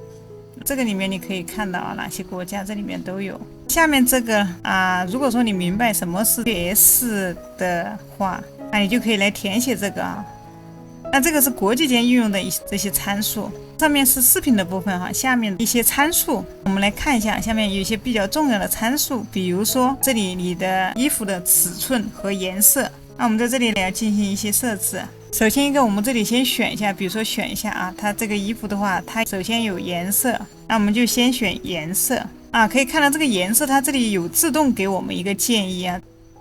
这个里面你可以看到啊，哪些国家这里面都有。下面这个啊，如果说你明白什么是 PS 的话，那你就可以来填写这个啊。那这个是国际间运用的这些参数，上面是视频的部分哈，下面一些参数，我们来看一下，下面有一些比较重要的参数，比如说这里你的衣服的尺寸和颜色，那我们在这里呢要进行一些设置。首先一个，我们这里先选一下，比如说选一下啊，它这个衣服的话，它首先有颜色，那我们就先选颜色啊，可以看到这个颜色，它这里有自动给我们一个建议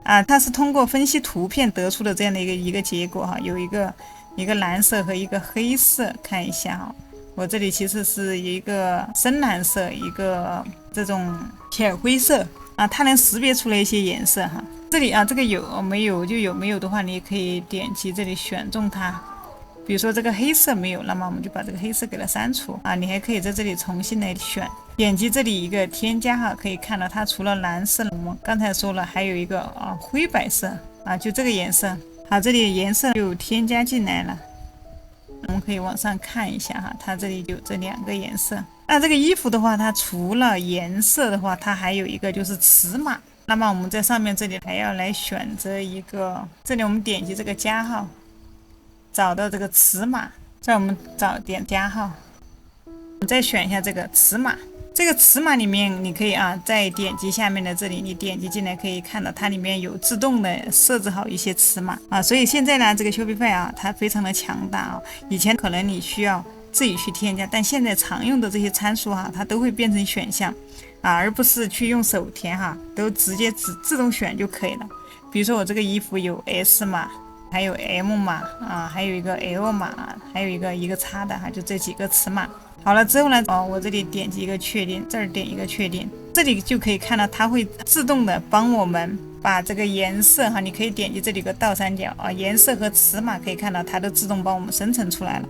啊，它是通过分析图片得出的这样的一个结果哈，有一个蓝色和一个黑色，看一下哈，我这里其实是一个深蓝色，一个这种浅灰色啊，它能识别出来一些颜色哈。这里啊，这个有没有就有，没有的话你也可以点击这里选中它。比如说这个黑色没有，那么我们就把这个黑色给它删除啊。你还可以在这里重新来选，点击这里一个添加哈，可以看到它除了蓝色，我们刚才说了还有一个灰白色啊，就这个颜色。好，这里颜色就添加进来了。我们可以往上看一下哈，它这里有这2个颜色。那这个衣服的话，它除了颜色的话，它还有一个就是尺码。那么我们在上面这里还要来选择一个，这里我们点击这个加号，找到这个尺码，在我们点加号，你再选一下这个尺码。这个尺码里面，你可以再点击下面的这里，你点击进来可以看到它里面有自动的设置好一些尺码啊。所以现在呢，这个 Shopify 它非常的强大啊。以前可能你需要自己去添加，但现在常用的这些参数它都会变成选项而不是去用手填都直接自动选就可以了。比如说我这个衣服有 S 码，还有 M 码还有一个 L 码还有一个叉的就这几个尺码。好了之后呢，我这里点击一个确定，这儿点一个确定，这里就可以看到它会自动的帮我们把这个颜色你可以点击这里有个倒三角颜色和尺码可以看到它都自动帮我们生成出来了。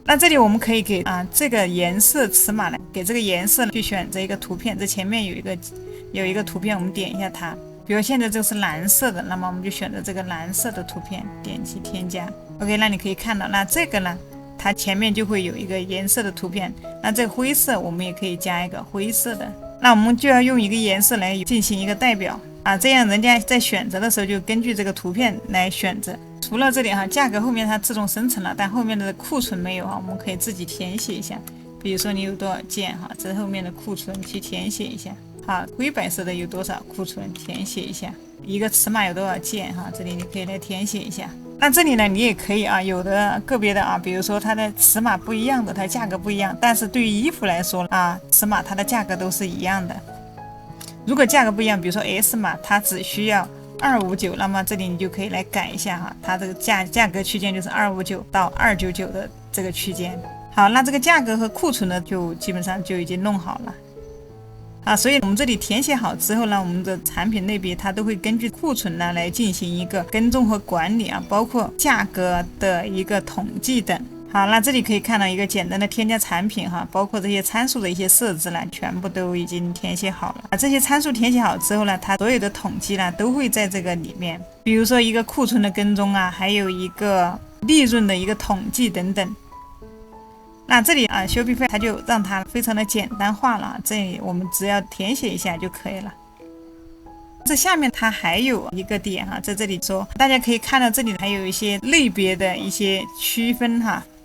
那这里我们可以给这个颜色尺码呢，给这个颜色去选择一个图片，这前面有一个图片，我们点一下它。比如现在这个是蓝色的，那么我们就选择这个蓝色的图片，点击添加。OK， 那你可以看到，那这个呢？它前面就会有一个颜色的图片，那这个灰色我们也可以加一个灰色的，那我们就要用一个颜色来进行一个代表这样人家在选择的时候就根据这个图片来选择。除了这里价格后面它自动生成了，但后面的库存没有我们可以自己填写一下。比如说你有多少件这后面的库存去填写一下。好，灰白色的有多少库存填写一下，一个尺码有多少件这里你可以来填写一下。那这里呢，你也可以有的个别的比如说它的尺码不一样的，它价格不一样，但是对于衣服来说尺码它的价格都是一样的。如果价格不一样，比如说 S 码它只需要259，那么这里你就可以来改一下它这个价格区间就是259到299的这个区间。好，那这个价格和库存呢，就基本上就已经弄好了。所以我们这里填写好之后呢，我们的产品类别它都会根据库存呢来进行一个跟踪和管理包括价格的一个统计等。好，那这里可以看到一个简单的添加产品包括这些参数的一些设置呢，全部都已经填写好了这些参数填写好之后呢，它所有的统计呢都会在这个里面，比如说一个库存的跟踪还有一个利润的一个统计等等。那这里Shopify 它就让它非常的简单化了，这里我们只要填写一下就可以了。这下面它还有一个点在这里说，大家可以看到这里还有一些类别的一些区分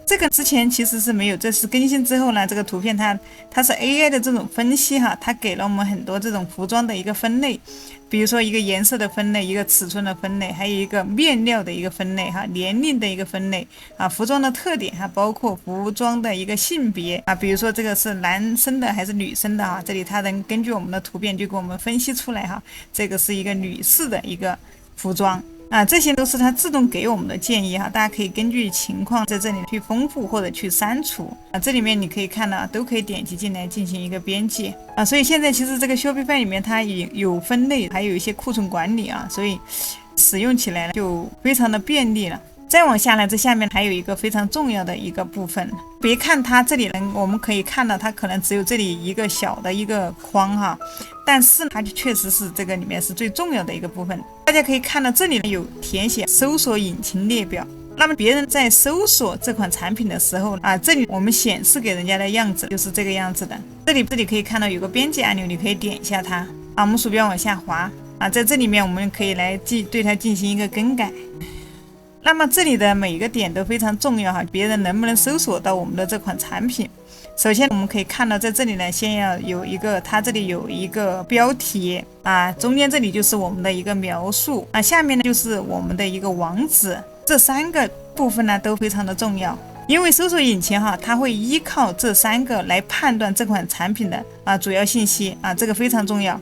这个之前其实是没有，这是更新之后呢，这个图片它是 AI 的这种分析它给了我们很多这种服装的一个分类，比如说一个颜色的分类，一个尺寸的分类，还有一个面料的一个分类年龄的一个分类服装的特点包括服装的一个性别比如说这个是男生的还是女生的这里它能根据我们的图片就给我们分析出来这个是一个女士的一个服装这些都是它自动给我们的建议大家可以根据情况在这里去丰富或者去删除这里面你可以看到都可以点击进来进行一个编辑所以现在其实这个 Shopify 里面它也有分类，还有一些库存管理所以使用起来就非常的便利了。再往下呢，这下面还有一个非常重要的一个部分，别看它这里呢，我们可以看到它可能只有这里一个小的一个框但是它就确实是这个里面是最重要的一个部分。大家可以看到这里有填写搜索引擎列表，那么别人在搜索这款产品的时候这里我们显示给人家的样子就是这个样子的。这里可以看到有个编辑按钮，你可以点一下它我们鼠标往下滑在这里面我们可以来对它进行一个更改。那么这里的每一个点都非常重要别人能不能搜索到我们的这款产品。首先我们可以看到在这里呢，先要有一个，它这里有一个标题中间这里就是我们的一个描述下面呢就是我们的一个网址。这3个部分呢都非常的重要，因为搜索引擎它会依靠这3个来判断这款产品的主要信息这个非常重要。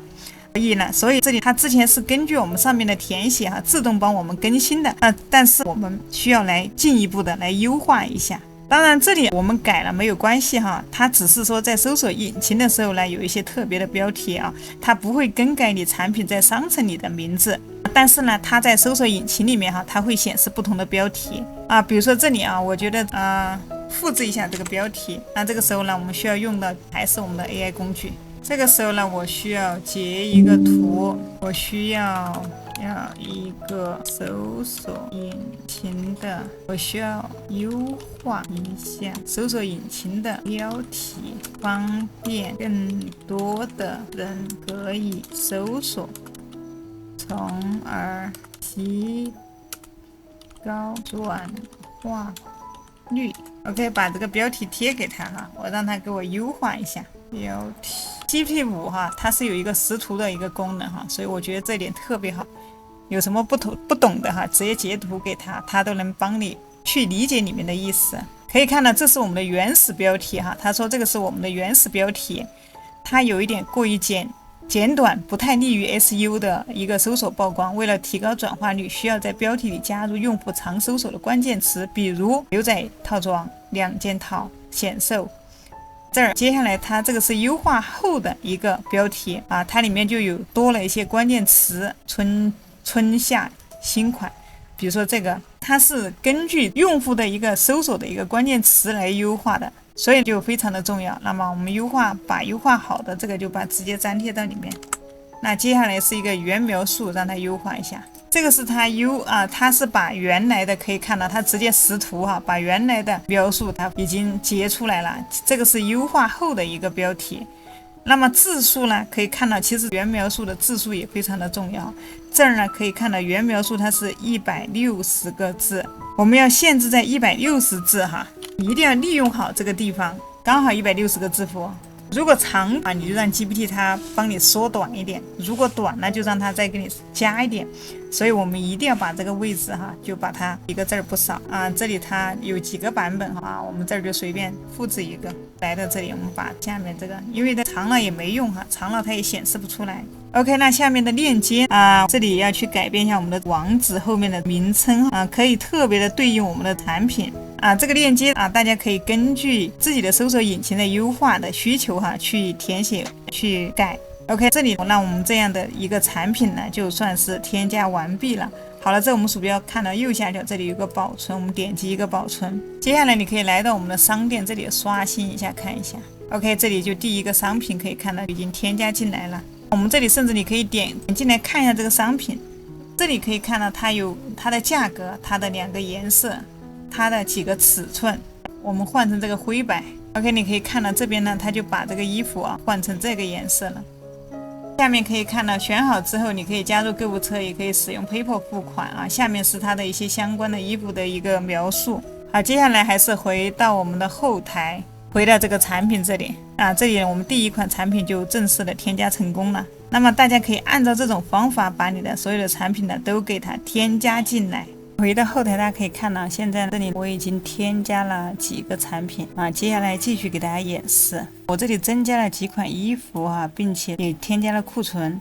所以这里它之前是根据我们上面的填写自动帮我们更新的但是我们需要来进一步的来优化一下当然这里我们改了没有关系哈，它只是说在搜索引擎的时候呢，有一些特别的标题啊，它不会更改你产品在商城里的名字，但是呢，它在搜索引擎里面哈，它会显示不同的标题啊。比如说这里啊，我觉得复制一下这个标题，那这个时候呢，我们需要用的还是我们的 AI 工具。这个时候呢，我需要截一个图，我需要一个搜索引擎的，我需要优化一下搜索引擎的标题，方便更多的人可以搜索，从而提高转化率。OK， 把这个标题贴给他哈，我让他给我优化一下标题。GPT-5哈，它是有一个识图的一个功能哈，所以我觉得这点特别好。有什么不懂的哈，直接截图给他，他都能帮你去理解里面的意思。可以看到，这是我们的原始标题哈，他说这个是我们的原始标题，它有一点过于简短，不太利于 SEO 的一个搜索曝光。为了提高转化率，需要在标题里加入用户常搜索的关键词，比如牛仔套装、2件套、显瘦。这儿接下来它这个是优化后的一个标题啊，它里面就有多了一些关键词，春夏新款。比如说这个，它是根据用户的一个搜索的一个关键词来优化的，所以就非常的重要。那么我们把优化好的这个就直接粘贴到里面。那接下来是一个原描述，让它优化一下。这个是它是把原来的可以看到，它直接识图哈，把原来的描述它已经截出来了。这个是优化后的一个标题。那么字数呢，可以看到，其实原描述的字数也非常的重要。这儿呢可以看到原描述它是160个字，我们要限制在160字哈，一定要利用好这个地方，刚好160个字符。如果长啊，你就让 GPT 它帮你缩短一点；如果短呢，就让它再给你加一点。所以我们一定要把这个位置哈，就把它一个字儿不少啊。这里它有几个版本哈，我们这儿就随便复制一个来到这里，我们把下面这个，因为它长了也没用哈，长了它也显示不出来。OK， 那下面的链接啊，这里要去改变一下我们的网址后面的名称啊，可以特别的对应我们的产品啊。这个链接啊，大家可以根据自己的搜索引擎的优化的需求哈，去填写去改。OK， 这里那我们这样的一个产品呢，就算是添加完毕了。好了，这我们鼠标看到右下角这里有个保存，我们点击一个保存。接下来你可以来到我们的商店这里刷新一下看一下。OK， 这里就第一个商品可以看到已经添加进来了。我们这里甚至你可以点进来看一下这个商品，这里可以看到它有它的价格、它的2个颜色、它的几个尺寸。我们换成这个灰白。OK， 你可以看到这边呢，它就把这个衣服啊换成这个颜色了。下面可以看到选好之后，你可以加入购物车，也可以使用 PayPal 付款啊。下面是它的一些相关的衣服的一个描述。好，接下来还是回到我们的后台，回到这个产品这里啊，这里我们第一款产品就正式的添加成功了。那么大家可以按照这种方法，把你的所有的产品呢都给它添加进来。回到后台，大家可以看到，现在这里我已经添加了几个产品啊。接下来继续给大家演示，我这里增加了几款衣服啊，并且也添加了库存。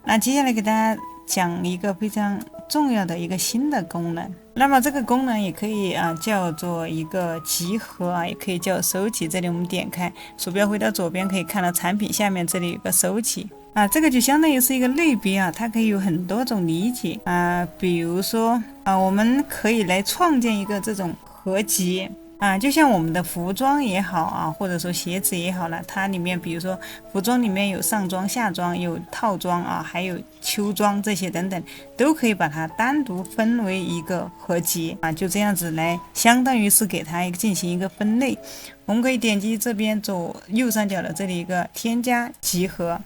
那接下来给大家讲一个非常重要的一个新的功能。那么这个功能也可以叫做一个集合啊，也可以叫收集。这里我们点开鼠标回到左边，可以看到产品下面这里有个收集。这个就相当于是一个类别啊，它可以有很多种理解啊，比如说我们可以来创建一个这种合集就像我们的服装也好啊，或者说鞋子也好了，它里面比如说服装里面有上装、下装，有套装啊，还有秋装这些等等，都可以把它单独分为一个合集就这样子来，相当于是给它进行一个分类。我们可以点击这边左右上角的这里一个添加集合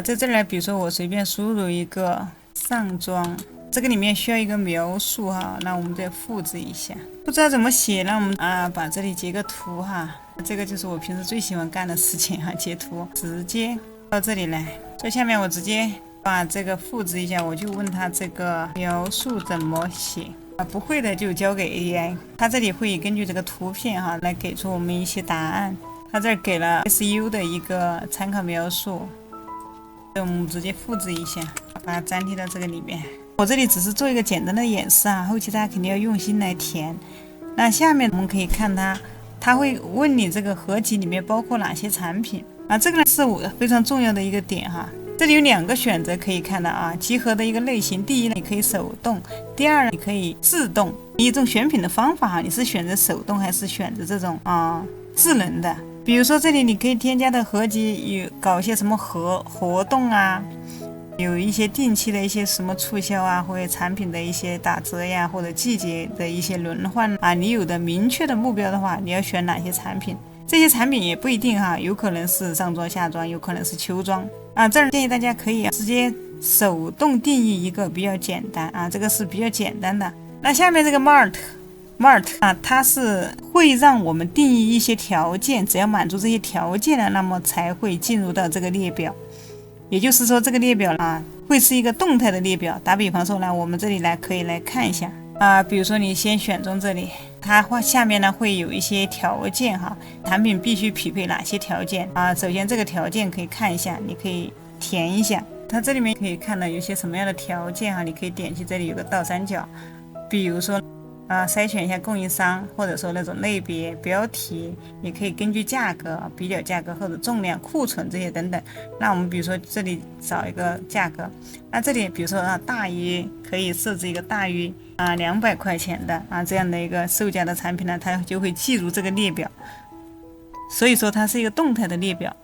在这里比如说我随便输入一个上装，这个里面需要一个描述哈，那我们再复制一下，不知道怎么写，那我们把这里截个图哈，这个就是我平时最喜欢干的事情哈，截图直接到这里来。这下面我直接把这个复制一下，我就问他这个描述怎么写不会的就交给 AI， 它这里会根据这个图片哈来给出我们一些答案。它这儿给了 SEO 的一个参考描述，我们直接复制一下，把它粘贴到这个里面。我这里只是做一个简单的演示后期大家肯定要用心来填那下面我们可以看它会问你这个合集里面包括哪些产品啊？这个呢是我非常重要的一个点哈。这里有2个选择可以看到啊，集合的一个类型。第一呢，你可以手动；第二呢，你可以自动。一种选品的方法哈，你是选择手动还是选择这种智能的？比如说这里你可以添加的合集有搞一些什么活动啊，有一些定期的一些什么促销啊，或者产品的一些打折呀，或者季节的一些轮换啊。你有的明确的目标的话，你要选哪些产品？这些产品也不一定哈，有可能是上装下装，有可能是秋装啊。这儿建议大家可以直接手动定义一个比较简单啊，这个是比较简单的。那下面这个 Mart 啊，它是会让我们定义一些条件，只要满足这些条件了，那么才会进入到这个列表。也就是说，这个列表啊，会是一个动态的列表。打比方说呢，我们这里可以来看一下啊，比如说你先选中这里，它下面呢会有一些条件哈，产品必须匹配哪些条件啊？首先这个条件可以看一下，你可以填一下。它这里面可以看到有些什么样的条件哈，你可以点击这里有个倒三角，比如说筛选一下供应商，或者说那种类别、标题，也可以根据价格、比较价格或者重量、库存这些等等。那我们比如说这里找一个价格，那这里比如说大约可以设置一个大约200块钱的这样的一个售价的产品呢，它就会计入这个列表。所以说它是一个动态的列表，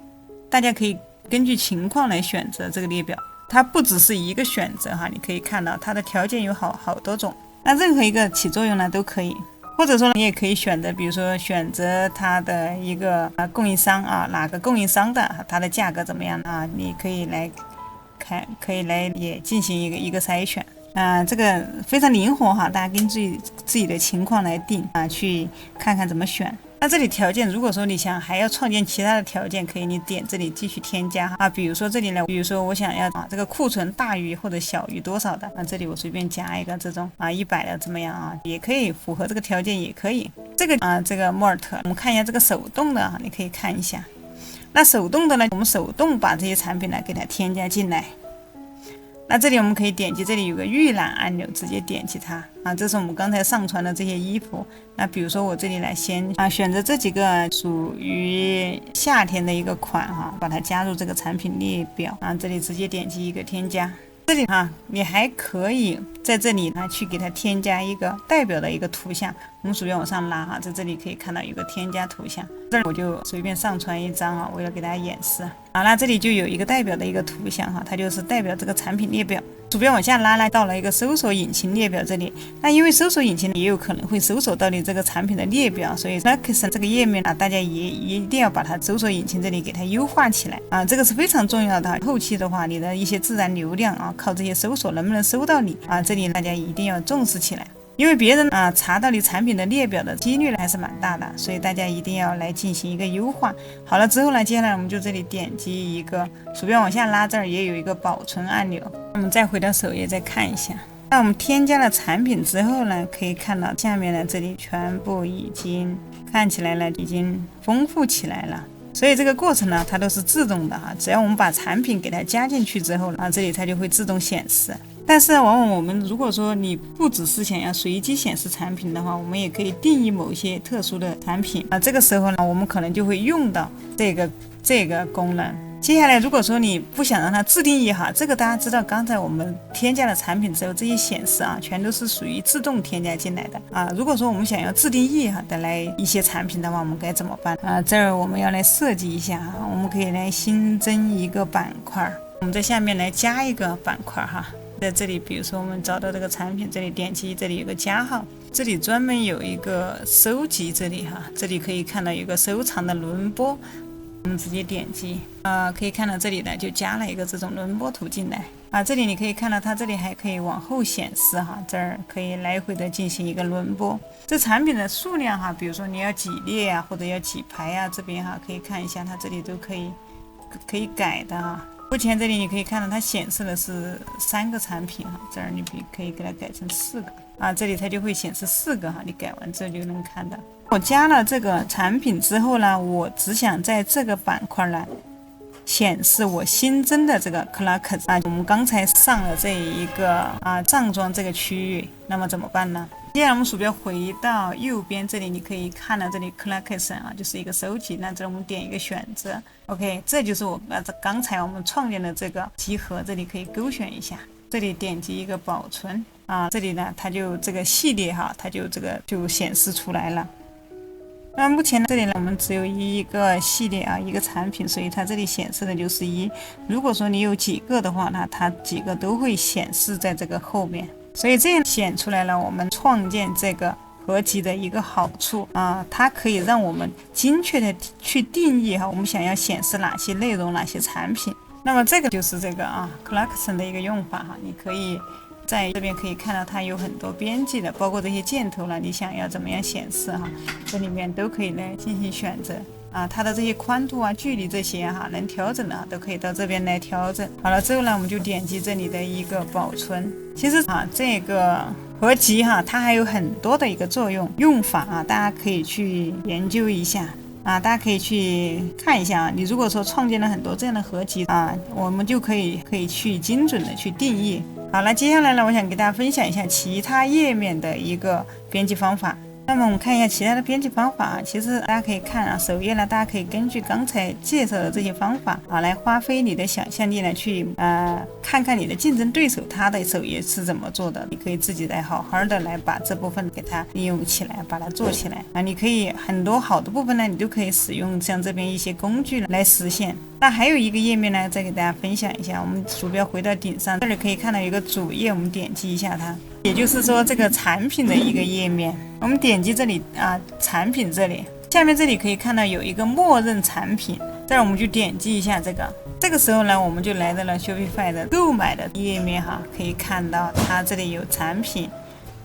大家可以根据情况来选择这个列表。它不只是一个选择哈，你可以看到它的条件有好多种。那任何一个起作用呢都可以，或者说你也可以选择，比如说选择它的一个供应商哪个供应商的它的价格怎么样啊？你可以来看，可以来也进行一个筛选这个非常灵活哈，大家根据自己的情况来定去看看怎么选。那这里条件，如果说你想还要创建其他的条件，可以你点这里继续添加比如说这里呢，比如说我想要这个库存大于或者小于多少的这里我随便加一个这种100的怎么样也可以符合这个条件也可以。这个这个 Mart 我们看一下这个手动的你可以看一下。那手动的呢，我们手动把这些产品呢给它添加进来。那这里我们可以点击这里有个预览按钮，直接点击它这是我们刚才上传的这些衣服。那比如说我这里来先选择这几个属于夏天的一个款把它加入这个产品列表这里直接点击一个添加。这里你还可以在这里呢去给它添加一个代表的一个图像。我们鼠标往上拉在这里可以看到有个添加图像，这儿我就随便上传一张为了给大家演示那这里就有一个代表的一个图像它就是代表这个产品列表。鼠标往下拉到了一个搜索引擎列表这里，那因为搜索引擎也有可能会搜索到你这个产品的列表，所以 Lexon 这个页面大家也一定要把它搜索引擎这里给它优化起来这个是非常重要的。后期的话，你的一些自然流量靠这些搜索能不能搜到你这里大家一定要重视起来。因为别人查到你产品的列表的几率还是蛮大的，所以大家一定要来进行一个优化。好了之后呢，接下来我们就这里点击一个鼠标往下拉，这儿也有一个保存按钮。我们再回到首页再看一下。那我们添加了产品之后呢，可以看到下面呢这里全部已经看起来了，已经丰富起来了。所以这个过程呢，它都是自动的只要我们把产品给它加进去之后这里它就会自动显示。但是往往我们如果说你不只是想要随机显示产品的话，我们也可以定义某些特殊的产品这个时候呢，我们可能就会用到这个功能。接下来如果说你不想让它自定义这个大家知道，刚才我们添加了产品之后，这些显示全都是属于自动添加进来的如果说我们想要自定义的来一些产品的话，我们该怎么办这儿我们要来设计一下我们可以来新增一个板块，我们在下面来加一个板块在这里比如说我们找到这个产品，这里点击这里有个加号，这里专门有一个收集，这里这里可以看到有个收藏的轮播，我们直接点击可以看到这里呢就加了一个这种轮播图进来这里你可以看到它这里还可以往后显示这儿可以来回的进行一个轮播。这产品的数量比如说你要几列或者要几排这边可以看一下，它这里都可以改的目前这里你可以看到它显示的是3个产品这儿你可以给它改成4个这里它就会显示4个你改完之后就能看到。我加了这个产品之后呢，我只想在这个板块呢显示我新增的这个 Clarks我们刚才上了这一个上装这个区域，那么怎么办呢？接下来我们鼠标回到右边这里，你可以看到这里 collection 啊，就是一个收集。那这里我们点一个选择 ，OK， 这就是我们刚才我们创建的这个集合，这里可以勾选一下，这里点击一个保存啊，这里呢它就这个系列哈，它就这个就显示出来了。那目前呢，这里呢我们只有一个系列啊，一个产品，所以它这里显示的就是1。如果说你有几个的话，那它几个都会显示在这个后面。所以这样显出来了，我们创建这个合集的一个好处啊，它可以让我们精确的去定义哈，我们想要显示哪些内容、哪些产品。那么这个就是这个collection 的一个用法哈，你可以在这边可以看到它有很多编辑的，包括这些箭头了，你想要怎么样显示哈，这里面都可以来进行选择。它的这些宽度啊、距离这些能调整的都可以到这边来调整。好了之后呢，我们就点击这里的一个保存。其实这个合集它还有很多的一个作用用法大家可以去研究一下大家可以去看一下你如果说创建了很多这样的合集我们就可以去精准的去定义。好了，接下来呢，我想给大家分享一下其他页面的一个编辑方法。那么我们看一下其他的编辑方法其实大家可以看首页呢，大家可以根据刚才介绍的这些方法来发挥你的想象力呢，去看看你的竞争对手他的首页是怎么做的，你可以自己来好好的来把这部分给它利用起来，把它做起来你可以很多好的部分呢，你都可以使用像这边一些工具来实现。那还有一个页面呢，再给大家分享一下，我们鼠标回到顶上，这里可以看到有一个主页，我们点击一下它，也就是说这个产品的一个页面。我们点击这里产品这里，下面这里可以看到有一个默认产品，这儿我们就点击一下这个。这个时候呢，我们就来到了 Shopify 的购买的页面可以看到它这里有产品，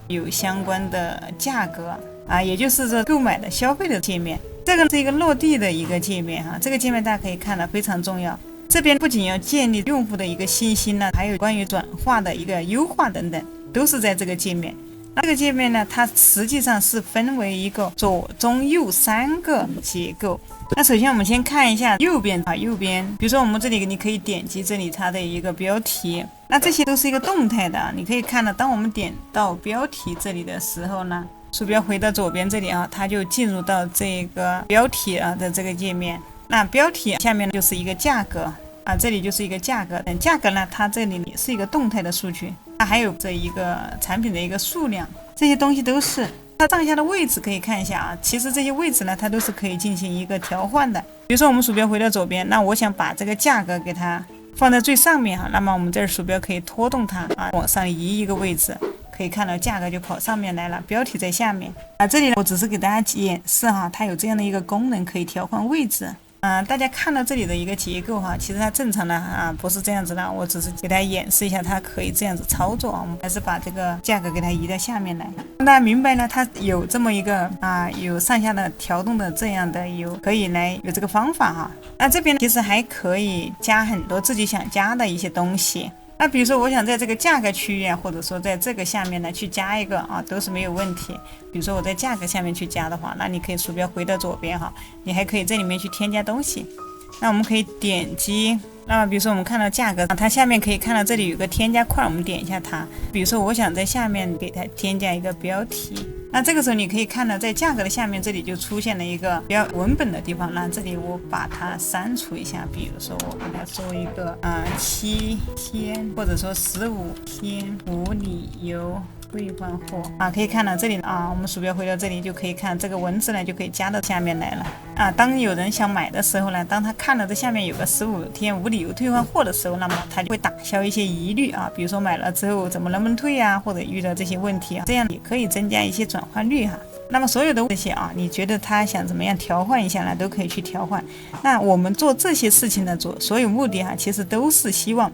有相关的价格也就是说购买的消费的界面。这个是一个落地的一个界面这个界面大家可以看到非常重要。这边不仅要建立用户的一个信息呢，还有关于转化的一个优化等等，都是在这个界面。这个界面呢，它实际上是分为一个左中右3个结构。那首先我们先看一下右边右边，比如说我们这里你可以点击这里它的一个标题，那这些都是一个动态的你可以看到当我们点到标题这里的时候呢，鼠标回到左边这里它就进入到这个标题的这个界面。那标题下面就是一个价格这里就是一个价格。价格呢，它这里也是一个动态的数据，它还有这一个产品的一个数量，这些东西都是它上下的位置可以看一下其实这些位置呢，它都是可以进行一个调换的。比如说我们鼠标回到左边，那我想把这个价格给它放在最上面那么我们这儿鼠标可以拖动它往上移一个位置，可以看到价格就跑上面来了，标题在下面这里呢，我只是给大家演示它有这样的一个功能，可以调换位置。大家看到这里的一个结构其实它正常的不是这样子的，我只是给大家演示一下它可以这样子操作我们还是把这个价格给它移到下面来，让大家明白呢它有这么一个有上下的调动的这样的可以来有这个方法那这边其实还可以加很多自己想加的一些东西。那比如说我想在这个价格区域或者说在这个下面呢去加一个都是没有问题。比如说我在价格下面去加的话，那你可以鼠标回到左边你还可以在里面去添加东西。那我们可以点击，那么比如说我们看到价格它下面可以看到这里有个添加块，我们点一下它。比如说我想在下面给它添加一个标题，那这个时候你可以看到在价格的下面这里就出现了一个文本的地方，那这里我把它删除一下，比如说我给它说一个7天或者说15天无理由兑换货可以看到这里我们鼠标回到这里就可以看这个文字呢就可以加到下面来了当有人想买的时候呢，当他看到这下面有个15天无理由退换货的时候，那么他就会打消一些疑虑比如说买了之后怎么能不能退或者遇到这些问题这样也可以增加一些转换率那么所有的这些你觉得他想怎么样调换一下呢，都可以去调换。那我们做这些事情的所有目的其实都是希望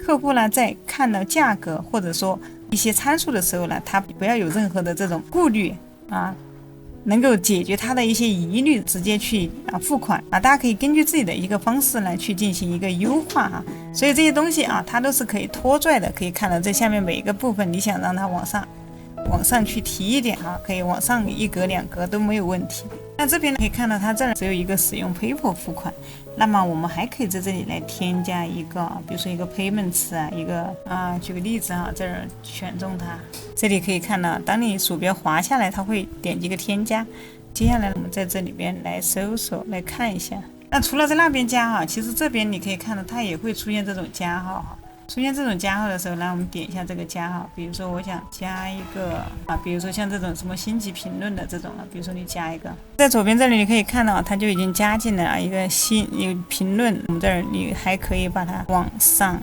客户呢在看到价格或者说一些参数的时候呢，他不要有任何的这种顾虑能够解决他的一些疑虑，直接去付款大家可以根据自己的一个方式来去进行一个优化所以这些东西它都是可以拖拽的，可以看到这下面每一个部分，你想让它往上去提一点可以往上1格2格都没有问题。那这边可以看到它这儿只有一个使用 PayPal 付款，那么我们还可以在这里来添加一个，比如说一个 payment 词啊，一个举个例子哈，这儿选中它，这里可以看到，当你鼠标滑下来，它会点击一个添加。接下来我们在这里边来搜索来看一下。那除了在那边加号，其实这边你可以看到它也会出现这种加号哈。出现这种加号的时候，来我们点一下这个加号，比如说我想加一个比如说像这种什么星级评论的这种比如说你加一个，在左边这里你可以看到它就已经加进了一个评论，我们这儿你还可以把它往上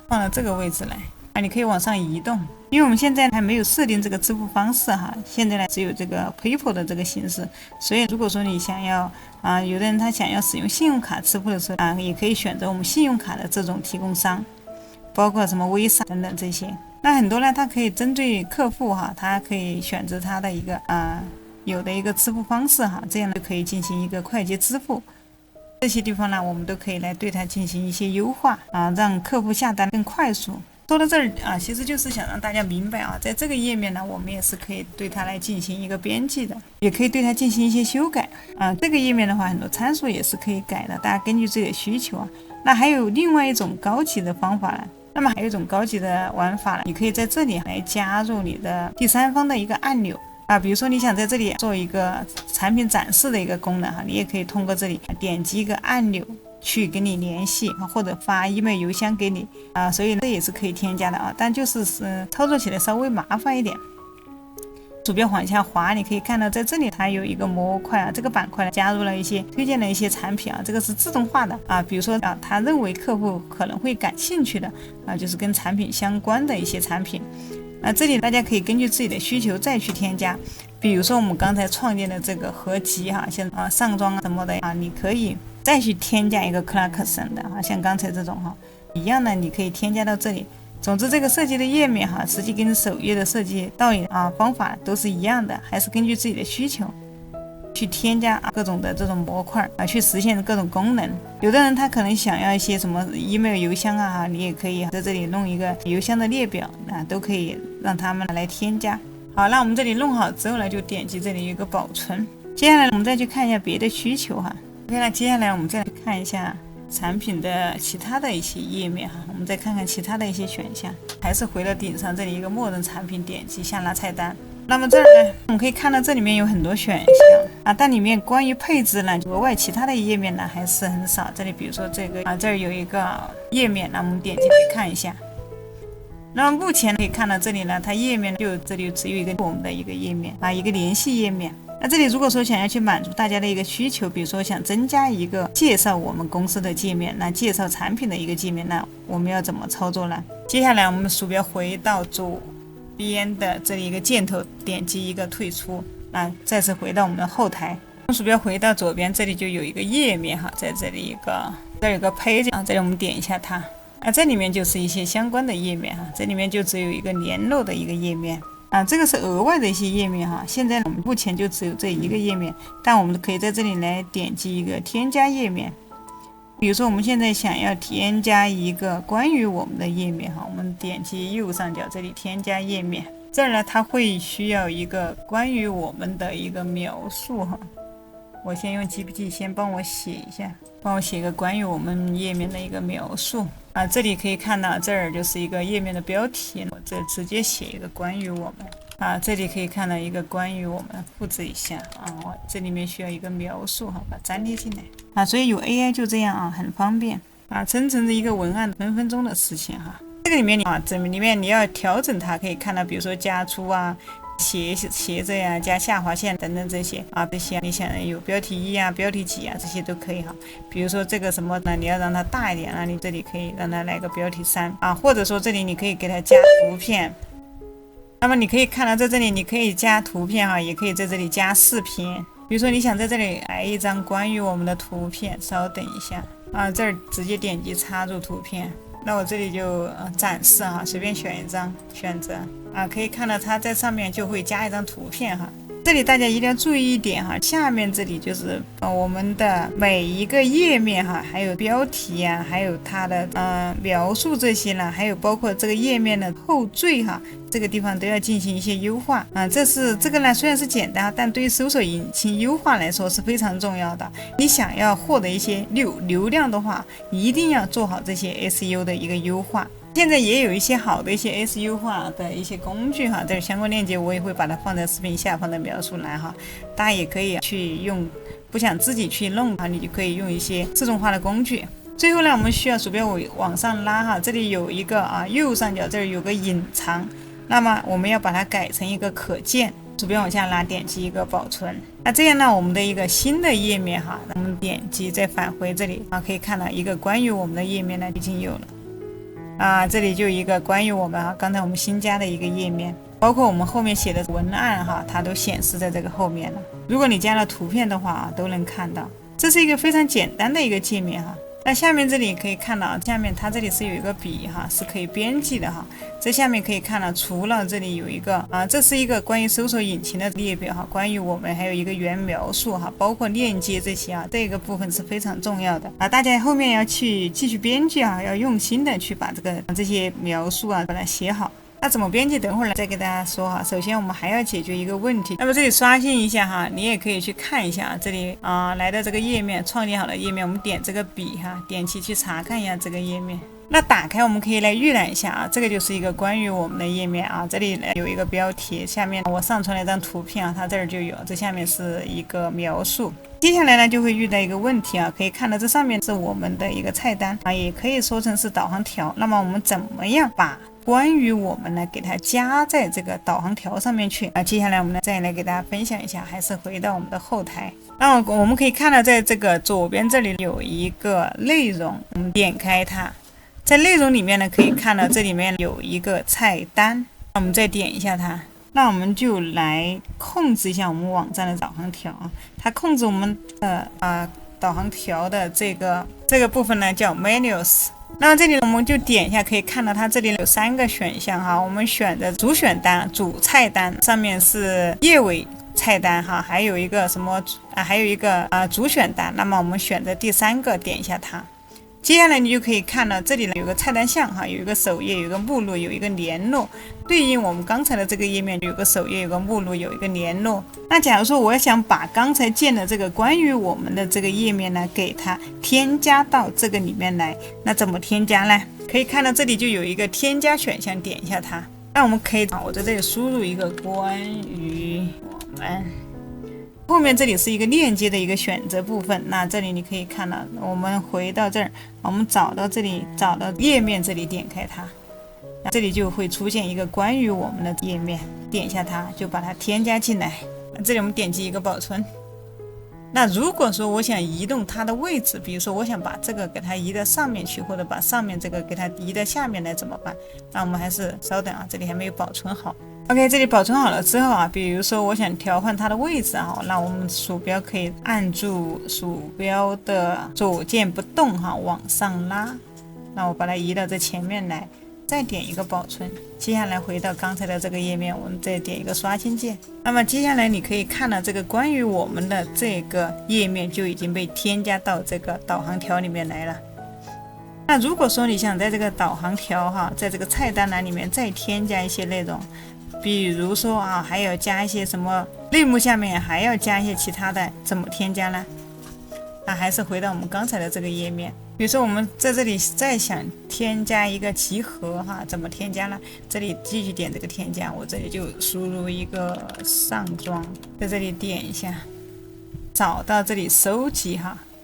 放到这个位置来你可以往上移动。因为我们现在还没有设定这个支付方式哈，现在呢只有这个 PayPal 的这个形式，所以如果说你想要有的人他想要使用信用卡支付的时候也可以选择我们信用卡的这种提供商，包括什么微商等等这些。那很多呢，它可以针对客户哈，他可以选择他的一个有的一个支付方式哈，这样就可以进行一个快捷支付。这些地方呢，我们都可以来对它进行一些优化让客户下单更快速。说到这儿其实就是想让大家明白在这个页面呢，我们也是可以对它来进行一个编辑的，也可以对它进行一些修改这个页面的话，很多参数也是可以改的，大家根据自己的需求那还有另外一种高级的方法呢，那么还有一种高级的玩法呢，你可以在这里来加入你的第三方的一个按钮比如说你想在这里做一个产品展示的一个功能你也可以通过这里点击一个按钮去跟你联系或者发email邮箱给你所以这也是可以添加的但就是操作起来稍微麻烦一点。鼠标往下滑，你可以看到在这里它有一个模块这个板块加入了一些推荐的一些产品这个是自动化的比如说他认为客户可能会感兴趣的就是跟产品相关的一些产品这里大家可以根据自己的需求再去添加，比如说我们刚才创建的这个合集像上妆什么的你可以再去添加一个 Clarkson 的像刚才这种一样的，你可以添加到这里。总之这个设计的页面实际跟首页的设计道理方法都是一样的，还是根据自己的需求去添加各种的这种模块去实现各种功能。有的人他可能想要一些什么 email 邮箱你也可以在这里弄一个邮箱的列表都可以让他们来添加。好，那我们这里弄好之后呢，就点击这里有一个保存。接下来我们再去看一下别的需求OK， 那接下来我们再来看一下产品的其他的一些页面我们再看看其他的一些选项，还是回到顶上这里一个默认产品，点击下拉菜单。那么这儿呢，我们可以看到这里面有很多选项但里面关于配置呢，额外其他的页面呢还是很少。这里比如说这个这儿有一个页面，那我们点进去看一下。那么目前可以看到这里呢，它页面就这里只有一个我们的一个页面一个联系页面。那这里如果说想要去满足大家的一个需求，比如说想增加一个介绍我们公司的界面，那介绍产品的一个界面，那我们要怎么操作呢？接下来我们鼠标回到左边的这里一个箭头，点击一个退出再次回到我们的后台。我们鼠标回到左边，这里就有一个页面在这里这有个 page 这里我们点一下它这里面就是一些相关的页面这里面就只有一个联络的一个页面这个是额外的一些页面现在我们目前就只有这一个页面，但我们可以在这里来点击一个添加页面。比如说我们现在想要添加一个关于我们的页面我们点击右上角这里添加页面，这儿呢它会需要一个关于我们的一个描述我先用 GPT 先帮我写一下，帮我写一个关于我们页面的一个描述这里可以看到这儿就是一个页面的标题，我这直接写一个关于我们这里可以看到一个关于我们，复制一下我这里面需要一个描述把它粘贴进来所以有 AI 就这样很方便生成的一个文案分分钟的事情这个里面这里面你要调整它，可以看到比如说加粗斜着呀，加下划线等等这些这些你想有标题1标题几这些都可以比如说这个什么呢，你要让它大一点你这里可以让它来个标题3或者说这里你可以给它加图片。那么你可以看到在这里你可以加图片也可以在这里加视频。比如说你想在这里来一张关于我们的图片，稍等一下这儿直接点击插入图片。那我这里就展示随便选一张选择可以看到它在上面就会加一张图片这里大家一定要注意一点哈，下面这里就是我们的每一个页面哈，还有标题呀，还有它的描述这些呢，还有包括这个页面的后缀哈，这个地方都要进行一些优化啊。这个呢虽然是简单，但对于搜索引擎优化来说是非常重要的。你想要获得一些流量的话，一定要做好这些 SEO 的一个优化。现在也有一些好的一些 SEO 化的一些工具哈，这相关链接我也会把它放在视频下方的描述栏哈，大家也可以去用，不想自己去弄啊，你就可以用一些自动化的工具。最后呢，我们需要鼠标往上拉哈，这里有一个右上角这里有个隐藏，那么我们要把它改成一个可见，鼠标往下拉，点击一个保存。那这样呢，我们的一个新的页面哈，我们点击再返回这里可以看到一个关于我们的页面呢已经有了。这里就一个关于我们刚才我们新加的一个页面，包括我们后面写的文案哈，它都显示在这个后面了。如果你加了图片的话都能看到。这是一个非常简单的一个界面哈。那下面这里可以看到，下面它这里是有一个笔哈，是可以编辑的哈。这下面可以看到，除了这里有一个这是一个关于搜索引擎的列表哈，关于我们还有一个原描述哈，包括链接这些这个部分是非常重要的大家后面要去继续编辑要用心的去把这些描述把它写好。那怎么编辑？等会儿再给大家说哈。首先我们还要解决一个问题，那么这里刷新一下哈，你也可以去看一下这里来到这个页面，创建好的页面，我们点这个笔哈，点击去查看一下这个页面。那打开我们可以来预览一下这个就是一个关于我们的页面这里有一个标题，下面我上传了一张图片它这儿就有，这下面是一个描述。接下来呢就会遇到一个问题可以看到这上面是我们的一个菜单也可以说成是导航条。那么我们怎么样把关于我们呢给它加在这个导航条上面去接下来我们再来给大家分享一下，还是回到我们的后台。那我们可以看到在这个左边这里有一个内容，我们点开它，在内容里面呢可以看到这里面有一个菜单，我们再点一下它，那我们就来控制一下我们网站的导航条它控制我们的导航条的这个部分呢叫 menus。那么这里我们就点一下，可以看到它这里有3个选项我们选的主选单、主菜单，上面是页尾菜单还有一个什么还有一个主选单。那么我们选择第3个，点一下它。接下来你就可以看到这里呢有个菜单项有一个首页，有一个目录，有一个联络，对应我们刚才的这个页面有个首页，有个目录，有一个联络。那假如说我想把刚才建的这个关于我们的这个页面呢给它添加到这个里面来，那怎么添加呢？可以看到这里就有一个添加选项，点一下它。那我们可以我在这里输入一个关于我们，后面这里是一个链接的一个选择部分。那这里你可以看到，我们回到这儿，我们找到这里，找到页面这里，点开它，这里就会出现一个关于我们的页面，点一下它就把它添加进来。这里我们点击一个保存。那如果说我想移动它的位置，比如说我想把这个给它移到上面去，或者把上面这个给它移到下面来怎么办？那我们还是稍等这里还没有保存好。OK， 这里保存好了之后比如说我想调换它的位置那我们鼠标可以按住鼠标的左键不动往上拉，那我把它移到这前面来，再点一个保存。接下来回到刚才的这个页面，我们再点一个刷新键。那么接下来你可以看到这个关于我们的这个页面就已经被添加到这个导航条里面来了。那如果说你想在这个导航条在这个菜单栏里面再添加一些内容，比如说还要加一些什么类目，下面还要加一些其他的，怎么添加呢？还是回到我们刚才的这个页面。比如说我们在这里再想添加一个集合怎么添加呢？这里继续点这个添加，我这里就输入一个上装，在这里点一下，找到这里收集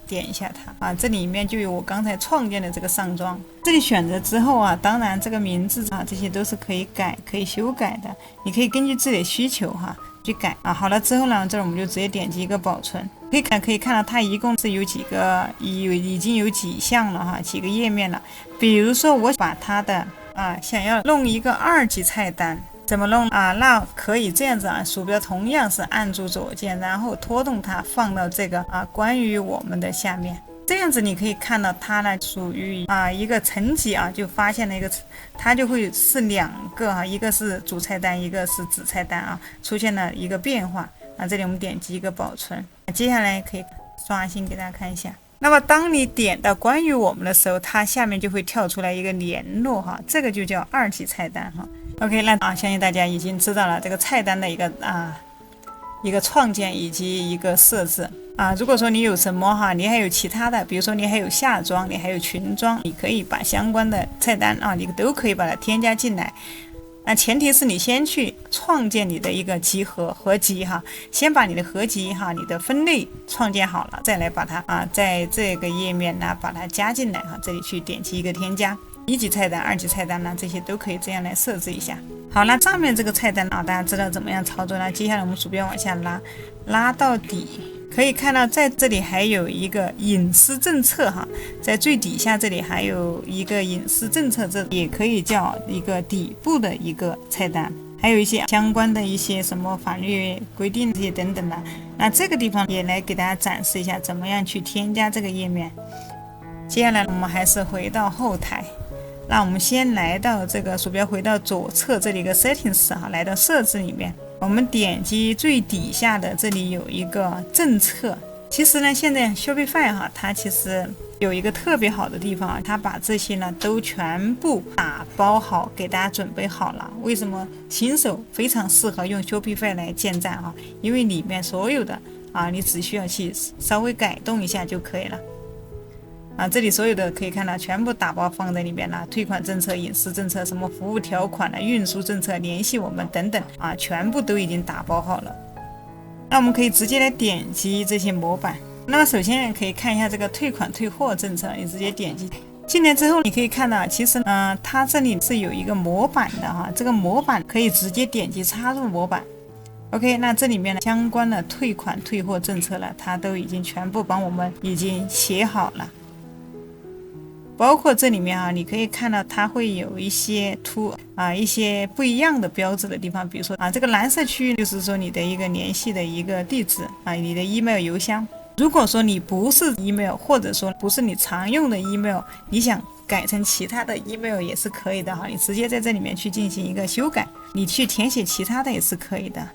点一下它这里面就有我刚才创建的这个上装。这里选择之后当然这个名字这些都是可以改可以修改的，你可以根据自己的需求去改好了之后呢，这儿我们就直接点击一个保存。可以看到它一共是有几个已经有几项了几个页面了。比如说我把它的想要弄一个2级菜单，怎么弄那可以这样子鼠标同样是按住左键，然后拖动它放到这个关于我们的下面，这样子你可以看到它呢属于一个层级就发现了一个，它就会是2个一个是主菜单，一个是子菜单出现了一个变化这里我们点击一个保存，接下来可以刷新给大家看一下。那么当你点到关于我们的时候，它下面就会跳出来一个联络哈，这个就叫2级菜单哈。OK， 那相信大家已经知道了这个菜单的一个创建以及一个设置如果说你有什么你还有其他的，比如说你还有夏装，你还有裙装，你可以把相关的菜单你都可以把它添加进来。那前提是你先去创建你的一个集合合集先把你的合集你的分类创建好了，再来把它在这个页面呢把它加进来这里去点击一个添加，1级菜单、2级菜单呢，这些都可以这样来设置一下。好，那上面这个菜单大家知道怎么样操作呢？接下来我们鼠标往下拉到底，可以看到在这里还有一个隐私政策在最底下这里还有一个隐私政策，这也可以叫一个底部的一个菜单，还有一些相关的一些什么法律规定这些等等的。那这个地方也来给大家展示一下怎么样去添加这个页面。接下来我们还是回到后台，那我们先来到这个鼠标回到左侧这里一个 settings 来到设置里面，我们点击最底下的这里有一个政策。其实呢现在 Shopify 它其实有一个特别好的地方它把这些呢都全部打包好给大家准备好了。为什么新手非常适合用 Shopify 来建站因为里面所有的你只需要去稍微改动一下就可以了这里所有的可以看到全部打包放在里面了，退款政策、隐私政策、什么服务条款运输政策、联系我们等等全部都已经打包好了。那我们可以直接来点击这些模板。那么首先可以看一下这个退款退货政策，你直接点击进来之后，你可以看到其实它这里是有一个模板的这个模板可以直接点击插入模板。OK， 那这里面的相关的退款退货政策了，它都已经全部帮我们已经写好了。包括这里面你可以看到它会有一些一些不一样的标志的地方，比如说这个蓝色区域就是说你的一个联系的一个地址你的 email 邮箱。如果说你不是 email 或者说不是你常用的 email， 你想改成其他的 email 也是可以的你直接在这里面去进行一个修改，你去填写其他的也是可以的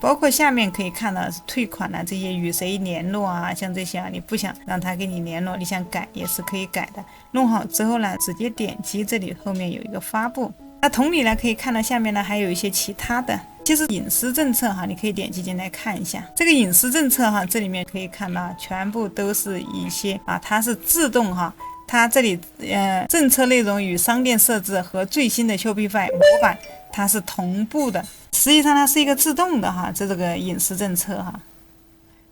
包括下面可以看到退款这些与谁联络像这些你不想让他给你联络，你想改也是可以改的。弄好之后呢，直接点击这里后面有一个发布。那同理呢，可以看到下面呢还有一些其他的，其实隐私政策你可以点击进来看一下。这个隐私政策这里面可以看到全部都是一些它是自动它这里政策内容与商店设置和最新的 Shopify 模板它是同步的。实际上它是一个自动的这个隐私政策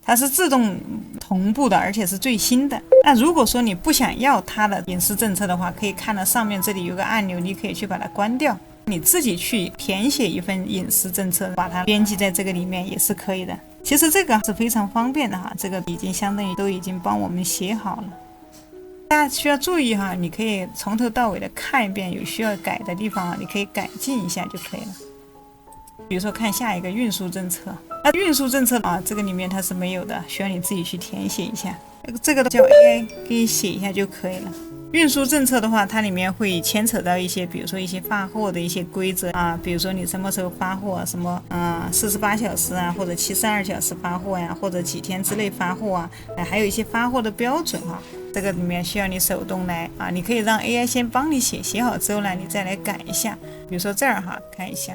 它是自动同步的，而且是最新的。那如果说你不想要它的隐私政策的话，可以看到上面这里有个按钮，你可以去把它关掉，你自己去填写一份隐私政策，把它编辑在这个里面也是可以的。其实这个是非常方便的这个已经相当于都已经帮我们写好了。大家需要注意你可以从头到尾的看一遍，有需要改的地方你可以改进一下就可以了。比如说看下一个运输政策，那运输政策这个里面它是没有的，需要你自己去填写一下，这个叫 AI 给你写一下就可以了。运输政策的话，它里面会牵扯到一些，比如说一些发货的一些规则比如说你什么时候发货，什么48小时或者72小时发货呀，或者几天之内发货还有一些发货的标准这个里面需要你手动来你可以让 AI 先帮你写好之后呢，你再来改一下。比如说这儿看一下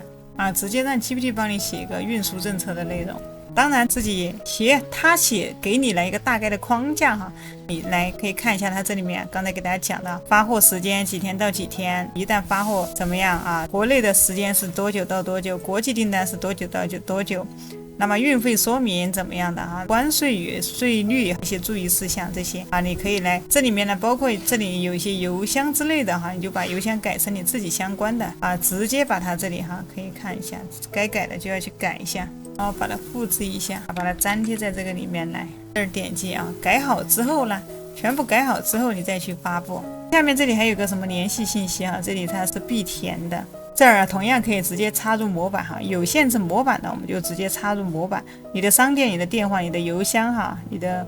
直接让 GPT 帮你写一个运输政策的内容。当然自己他写给你来一个大概的框架你来可以看一下它这里面刚才给大家讲的发货时间几天到几天，一旦发货怎么样国内的时间是多久到多久，国际订单是多久到多久，那么运费说明怎么样的关税与税率一些注意事项这些你可以来这里面呢，包括这里有一些邮箱之类的你就把邮箱改成你自己相关的直接把它这里可以看一下，该改的就要去改一下，然后把它复制一下，把它粘贴在这个里面来，这儿点击改好之后呢，全部改好之后你再去发布。下面这里还有个什么联系信息这里它是必填的，这儿同样可以直接插入模板有限制模板的我们就直接插入模板，你的商店、你的电话、你的邮箱你的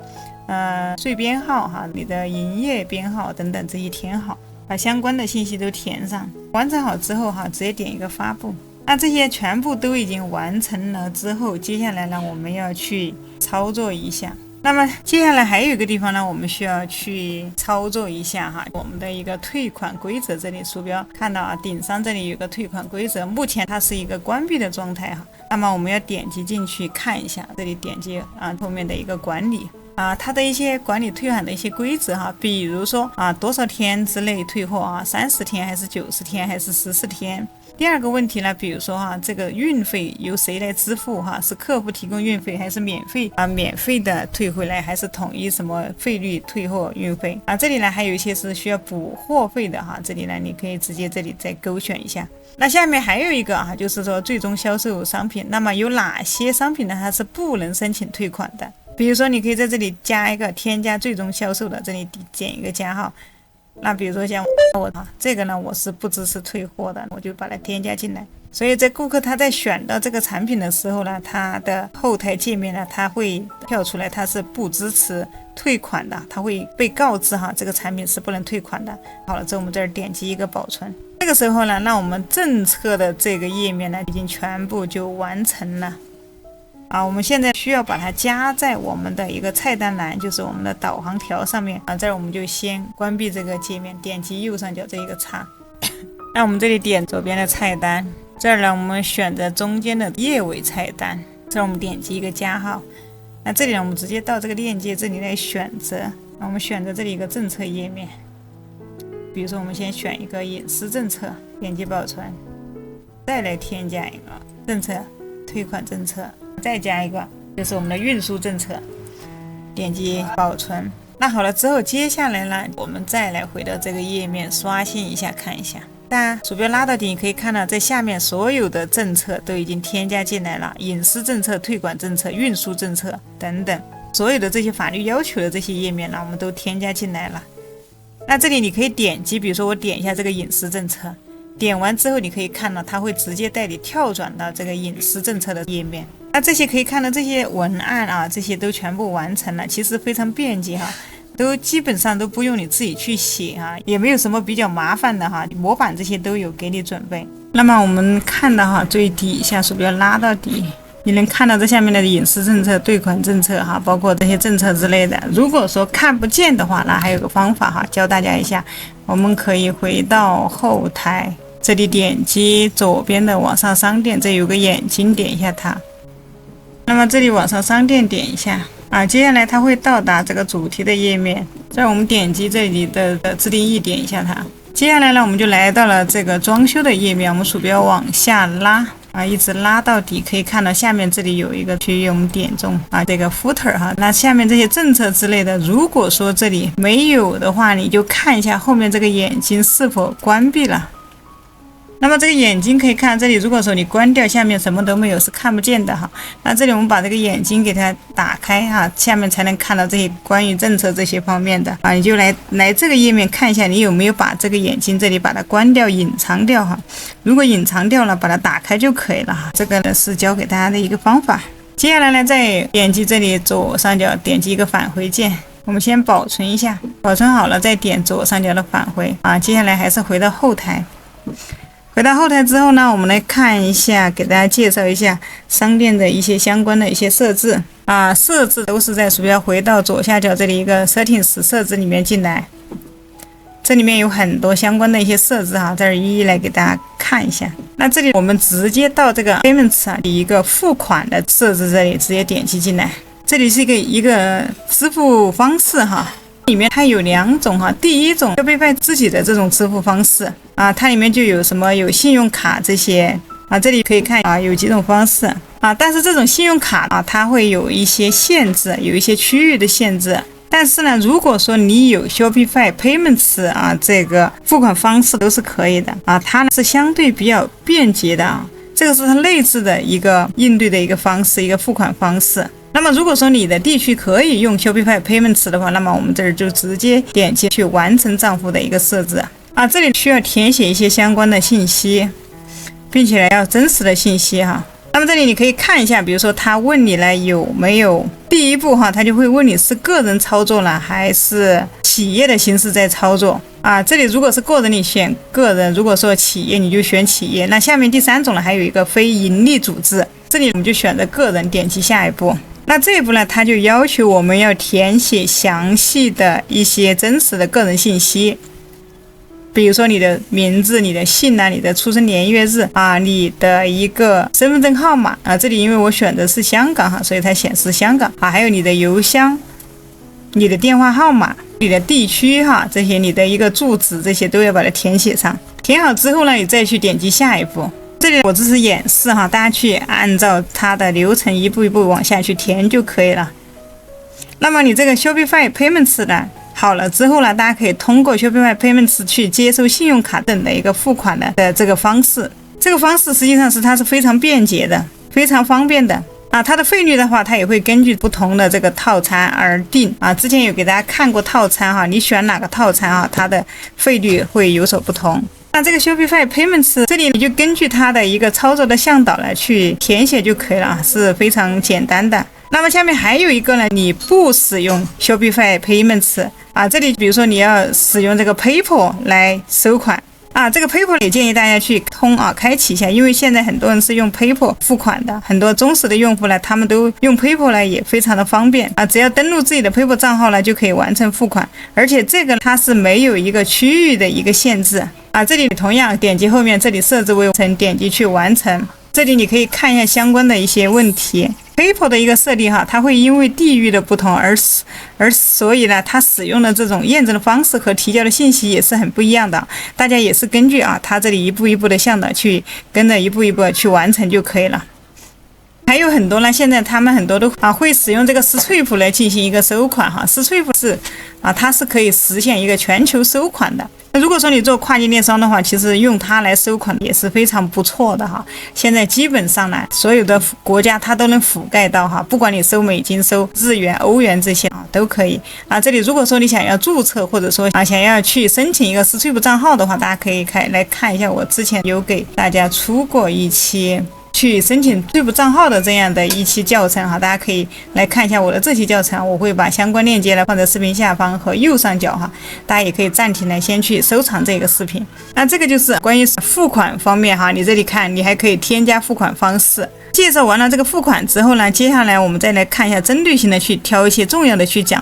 税编号你的营业编号等等这些填好，把相关的信息都填上，完成好之后直接点一个发布。那这些全部都已经完成了之后，接下来呢，我们要去操作一下。那么接下来还有一个地方呢，我们需要去操作一下哈，我们的一个退款规则，这里鼠标看到啊，顶上这里有个退款规则，目前它是一个关闭的状态哈。那么我们要点击进去看一下，这里点击啊后面的一个管理啊，它的一些管理退款的一些规则哈，比如说啊多少天之内退货啊，30天还是90天还是14天。第二个问题呢，比如说哈，这个运费由谁来支付哈？是客户提供运费还是免费啊？免费的退回来还是统一什么费率退货运费啊？这里呢还有一些是需要补货费的哈，这里呢你可以直接这里再勾选一下。那下面还有一个啊，就是说最终销售商品，那么有哪些商品呢？它是不能申请退款的？比如说你可以在这里加一个添加最终销售的，这里点一个加号。那比如说像我这个呢，我是不支持退货的，我就把它添加进来。所以在顾客他在选到这个产品的时候呢，他的后台界面呢，他会跳出来它是不支持退款的，他会被告知哈，这个产品是不能退款的。好了之后，我们这儿点击一个保存。这个时候呢，那我们政策的这个页面呢，已经全部就完成了。我们现在需要把它加在我们的一个菜单栏，就是我们的导航条上面这儿我们就先关闭这个界面，点击右上角这一个叉。那我们这里点左边的菜单，这儿呢我们选择中间的页尾菜单，这儿我们点击一个加号。那这里呢我们直接到这个链接这里来选择，我们选择这里一个政策页面，比如说我们先选一个隐私政策，点击保存，再来添加一个政策，退款政策，再加一个就是我们的运输政策，点击保存。那好了之后，接下来呢，我们再来回到这个页面刷新一下看一下。当然鼠标拉到底，你可以看到在下面所有的政策都已经添加进来了，隐私政策、退款政策、运输政策等等，所有的这些法律要求的这些页面呢，我们都添加进来了。那这里你可以点击，比如说我点一下这个隐私政策，点完之后你可以看到它会直接带你跳转到这个隐私政策的页面。那这些可以看到这些文案啊，这些都全部完成了，其实非常便捷哈，都基本上都不用你自己去写哈，也没有什么比较麻烦的哈，模板这些都有给你准备。那么我们看到哈，最底下鼠标拉到底，你能看到这下面的隐私政策、退款政策哈，包括这些政策之类的。如果说看不见的话，那还有个方法哈，教大家一下，我们可以回到后台，这里点击左边的网上商店，这有个眼睛，点一下它。那么这里网上商店点一下接下来它会到达这个主题的页面，在我们点击这里的自定义点一下它。接下来呢，我们就来到了这个装修的页面，我们鼠标往下拉一直拉到底，可以看到下面这里有一个区域，我们点中这个 footer 哈，那下面这些政策之类的，如果说这里没有的话，你就看一下后面这个眼睛是否关闭了。那么这个眼睛可以看这里，如果说你关掉，下面什么都没有，是看不见的哈。那这里我们把这个眼睛给它打开哈，下面才能看到这些关于政策这些方面的你就来这个页面看一下，你有没有把这个眼睛这里把它关掉、隐藏掉哈。如果隐藏掉了，把它打开就可以了哈。这个呢是教给大家的一个方法。接下来呢，再点击这里左上角，点击一个返回键。我们先保存一下，保存好了再点左上角的返回接下来还是回到后台。回到后台之后呢，我们来看一下，给大家介绍一下商店的一些相关的一些设置设置都是在鼠标回到左下角这里一个 settings 设置里面进来，这里面有很多相关的一些设置这儿一一来给大家看一下。那这里我们直接到这个 payments 一个付款的设置，这里直接点击进来，这里是一个支付方式里面它有2种第一种Shopify自己的这种支付方式它里面就有什么有信用卡这些这里可以看有几种方式但是这种信用卡它会有一些限制，有一些区域的限制。但是呢，如果说你有 Shopify Payments 这个付款方式都是可以的它呢是相对比较便捷的这个是它内置的一个应对的一个方式，一个付款方式。那么如果说你的地区可以用 Shopify Payments 的话，那么我们这儿就直接点击去完成账户的一个设置这里需要填写一些相关的信息，并且要真实的信息那么这里你可以看一下，比如说他问你了有没有第一步他就会问你是个人操作呢还是企业的形式在操作这里如果是个人，你选个人；如果说企业，你就选企业。那下面第3种呢，还有一个非盈利组织，这里我们就选择个人，点击下一步。那这一步呢，它就要求我们要填写详细的一些真实的个人信息，比如说你的名字、你的姓啊、你的出生年月日你的一个身份证号码这里因为我选的是香港所以它显示香港还有你的邮箱、你的电话号码、你的地区这些你的一个住址，这些都要把它填写上。填好之后呢，你再去点击下一步。这里我只是演示大家去按照它的流程一步一步往下去填就可以了。那么你这个 Shopify Payments 呢好了之后呢，大家可以通过 Shopify Payments 去接收信用卡等的一个付款的这个方式。这个方式实际上它是非常便捷的，非常方便的。它的费率的话，它也会根据不同的这个套餐而定之前有给大家看过套餐你选哪个套餐它的费率会有所不同。那这个 Shopify Payments 这里你就根据它的一个操作的向导来去填写就可以了是非常简单的。那么下面还有一个呢，你不使用 Shopify Payments这里比如说你要使用这个 PayPal 来收款这个 PayPal 也建议大家去开启一下，因为现在很多人是用 PayPal 付款的，很多忠实的用户呢，他们都用 PayPal 呢也非常的方便只要登录自己的 PayPal 账号呢，就可以完成付款，而且这个它是没有一个区域的一个限制这里同样点击后面这里设置为成，点击去完成，这里你可以看一下相关的一些问题。PayPal 的一个设立它会因为地域的不同而所以呢，它使用的这种验证的方式和提交的信息也是很不一样的。大家也是根据它这里一步一步的向导去跟着一步一步去完成就可以了。还有很多呢，现在他们很多都会使用这个 Stripe 来进行一个收款Stripe 是它是可以实现一个全球收款的。如果说你做跨境电商的话，其实用它来收款也是非常不错的现在基本上呢，所有的国家它都能覆盖到不管你收美金、收日元、欧元这些都可以这里如果说你想要注册或者说想要去申请一个 Stripe 账号的话，大家可以来看一下我之前有给大家出过一期去申请 Stripe 账号的这样的一期教程大家可以来看一下我的这期教程，我会把相关链接呢放在视频下方和右上角大家也可以暂停来先去收藏这个视频。那这个就是关于付款方面你这里看你还可以添加付款方式。介绍完了这个付款之后呢，接下来我们再来看一下针对性的去挑一些重要的去讲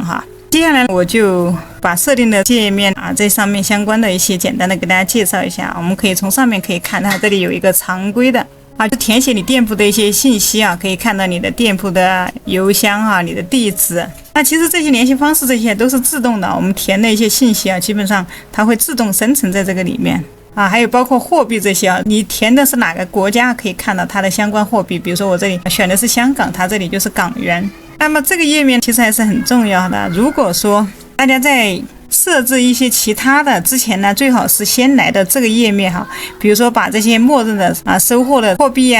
接下来我就把设定的界面在上面相关的一些简单的给大家介绍一下。我们可以从上面可以看它这里有一个常规的就填写你店铺的一些信息可以看到你的店铺的邮箱你的地址。那其实这些联系方式这些都是自动的，我们填的一些信息基本上它会自动生成在这个里面还有包括货币这些你填的是哪个国家，可以看到它的相关货币，比如说我这里选的是香港，它这里就是港元。那么这个页面其实还是很重要的，如果说大家在设置一些其他的之前呢，最好是先来的这个页面比如说把这些默认的收货的货币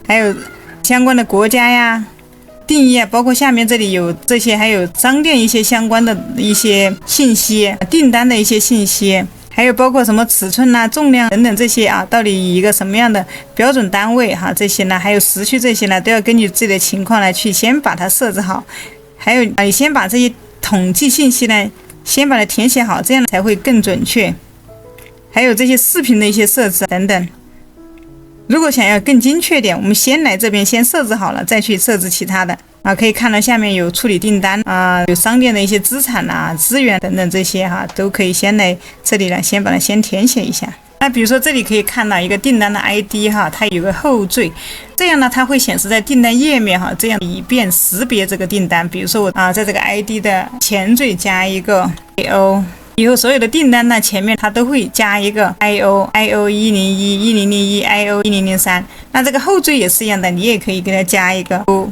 还有相关的国家定义包括下面这里有这些，还有商店一些相关的一些信息，订单的一些信息，还有包括什么尺寸重量等等这些到底以一个什么样的标准单位这些呢，还有时区这些呢，都要根据自己的情况来去先把它设置好。还有你先把这些统计信息呢先把它填写好，这样才会更准确。还有这些视频的一些设置等等，如果想要更精确点，我们先来这边先设置好了，再去设置其他的可以看到下面有处理订单有商店的一些资产资源等等这些都可以先来这里呢，先把它先填写一下。那比如说这里可以看到一个订单的 ID 它有个后缀，这样呢它会显示在订单页面这样以便识别这个订单。比如说我在这个 ID 的前缀加一个 IO， 以后所有的订单呢前面它都会加一个 IO10011001IO1003， 那这个后缀也是一样的，你也可以给它加一个 O。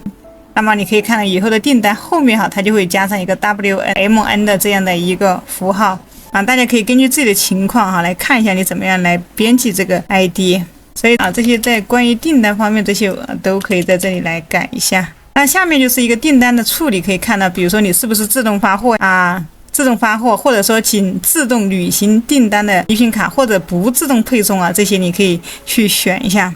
那么你可以看到以后的订单后面它就会加上一个 WMN 的这样的一个符号大家可以根据自己的情况来看一下你怎么样来编辑这个 ID。 所以这些在关于订单方面这些都可以在这里来改一下。那下面就是一个订单的处理，可以看到比如说你是不是自动发货自动发货，或者说仅自动履行订单的礼品卡，或者不自动配送这些你可以去选一下。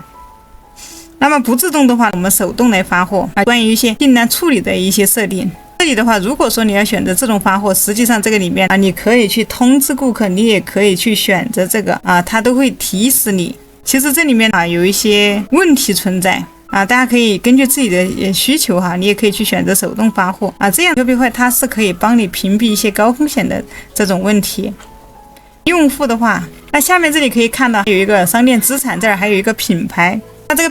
那么不自动的话，我们手动来发货关于一些订单处理的一些设定，这里的话，如果说你要选择自动发货，实际上这个里面你可以去通知顾客，你也可以去选择这个它都会提示你。其实这里面有一些问题存在大家可以根据自己的需求你也可以去选择手动发货这样 Shopify 它是可以帮你屏蔽一些高风险的这种问题。用户的话，那下面这里可以看到有一个商店资产，这儿还有一个品牌，那这个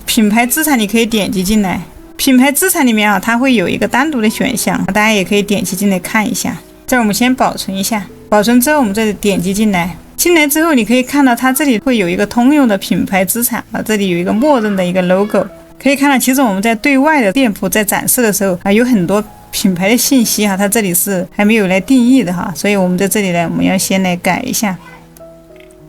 品牌资产你可以点击进来。品牌资产里面它会有一个单独的选项，大家也可以点击进来看一下。这儿我们先保存一下，保存之后我们这里点击进来，进来之后你可以看到它这里会有一个通用的品牌资产这里有一个默认的一个 logo。 可以看到其实我们在对外的店铺在展示的时候有很多品牌的信息它这里是还没有来定义的所以我们在这里呢我们要先来改一下。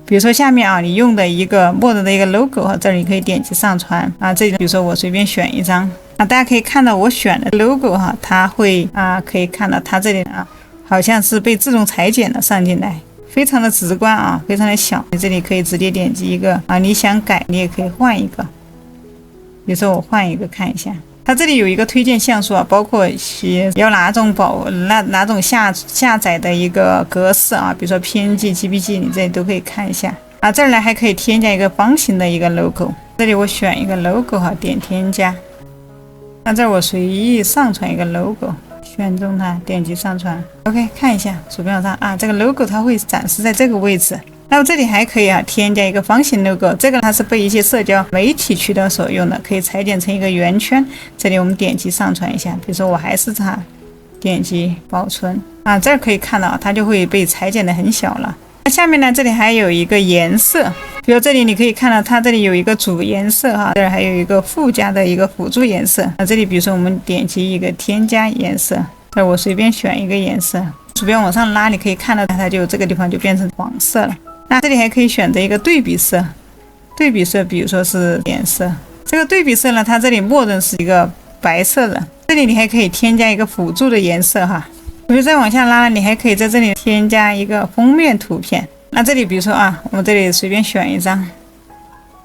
比如说下面你用的一个默认的一个 logo 这里可以点击上传这里比如说我随便选一张大家可以看到我选的 logo 它会可以看到它这里好像是被自动裁剪的上进来，非常的直观非常的小。你这里可以直接点击一个你想改你也可以换一个，比如说我换一个看一下。它这里有一个推荐像素包括要哪种哪种下载的一个格式比如说 PNG JPG 你这里都可以看一下这儿呢还可以添加一个方形的一个 logo， 这里我选一个 logo 点添加。那这儿我随意上传一个 logo， 选中它点击上传 OK 看一下鼠标上这个 logo 它会展示在这个位置。那么这里还可以添加一个方形 logo， 这个它是被一些社交媒体渠道所用的，可以裁剪成一个圆圈。这里我们点击上传一下，比如说我还是它点击保存这儿可以看到它就会被裁剪的很小了。那下面呢这里还有一个颜色，比如这里你可以看到它这里有一个主颜色这儿还有一个附加的一个辅助颜色这里比如说我们点击一个添加颜色，这儿我随便选一个颜色，鼠标往上拉你可以看到它就这个地方就变成黄色了。那这里还可以选择一个对比色，对比色比如说是颜色，这个对比色呢它这里默认是一个白色的，这里你还可以添加一个辅助的颜色比如再往下拉你还可以在这里添加一个封面图片。那这里比如说我们这里随便选一张，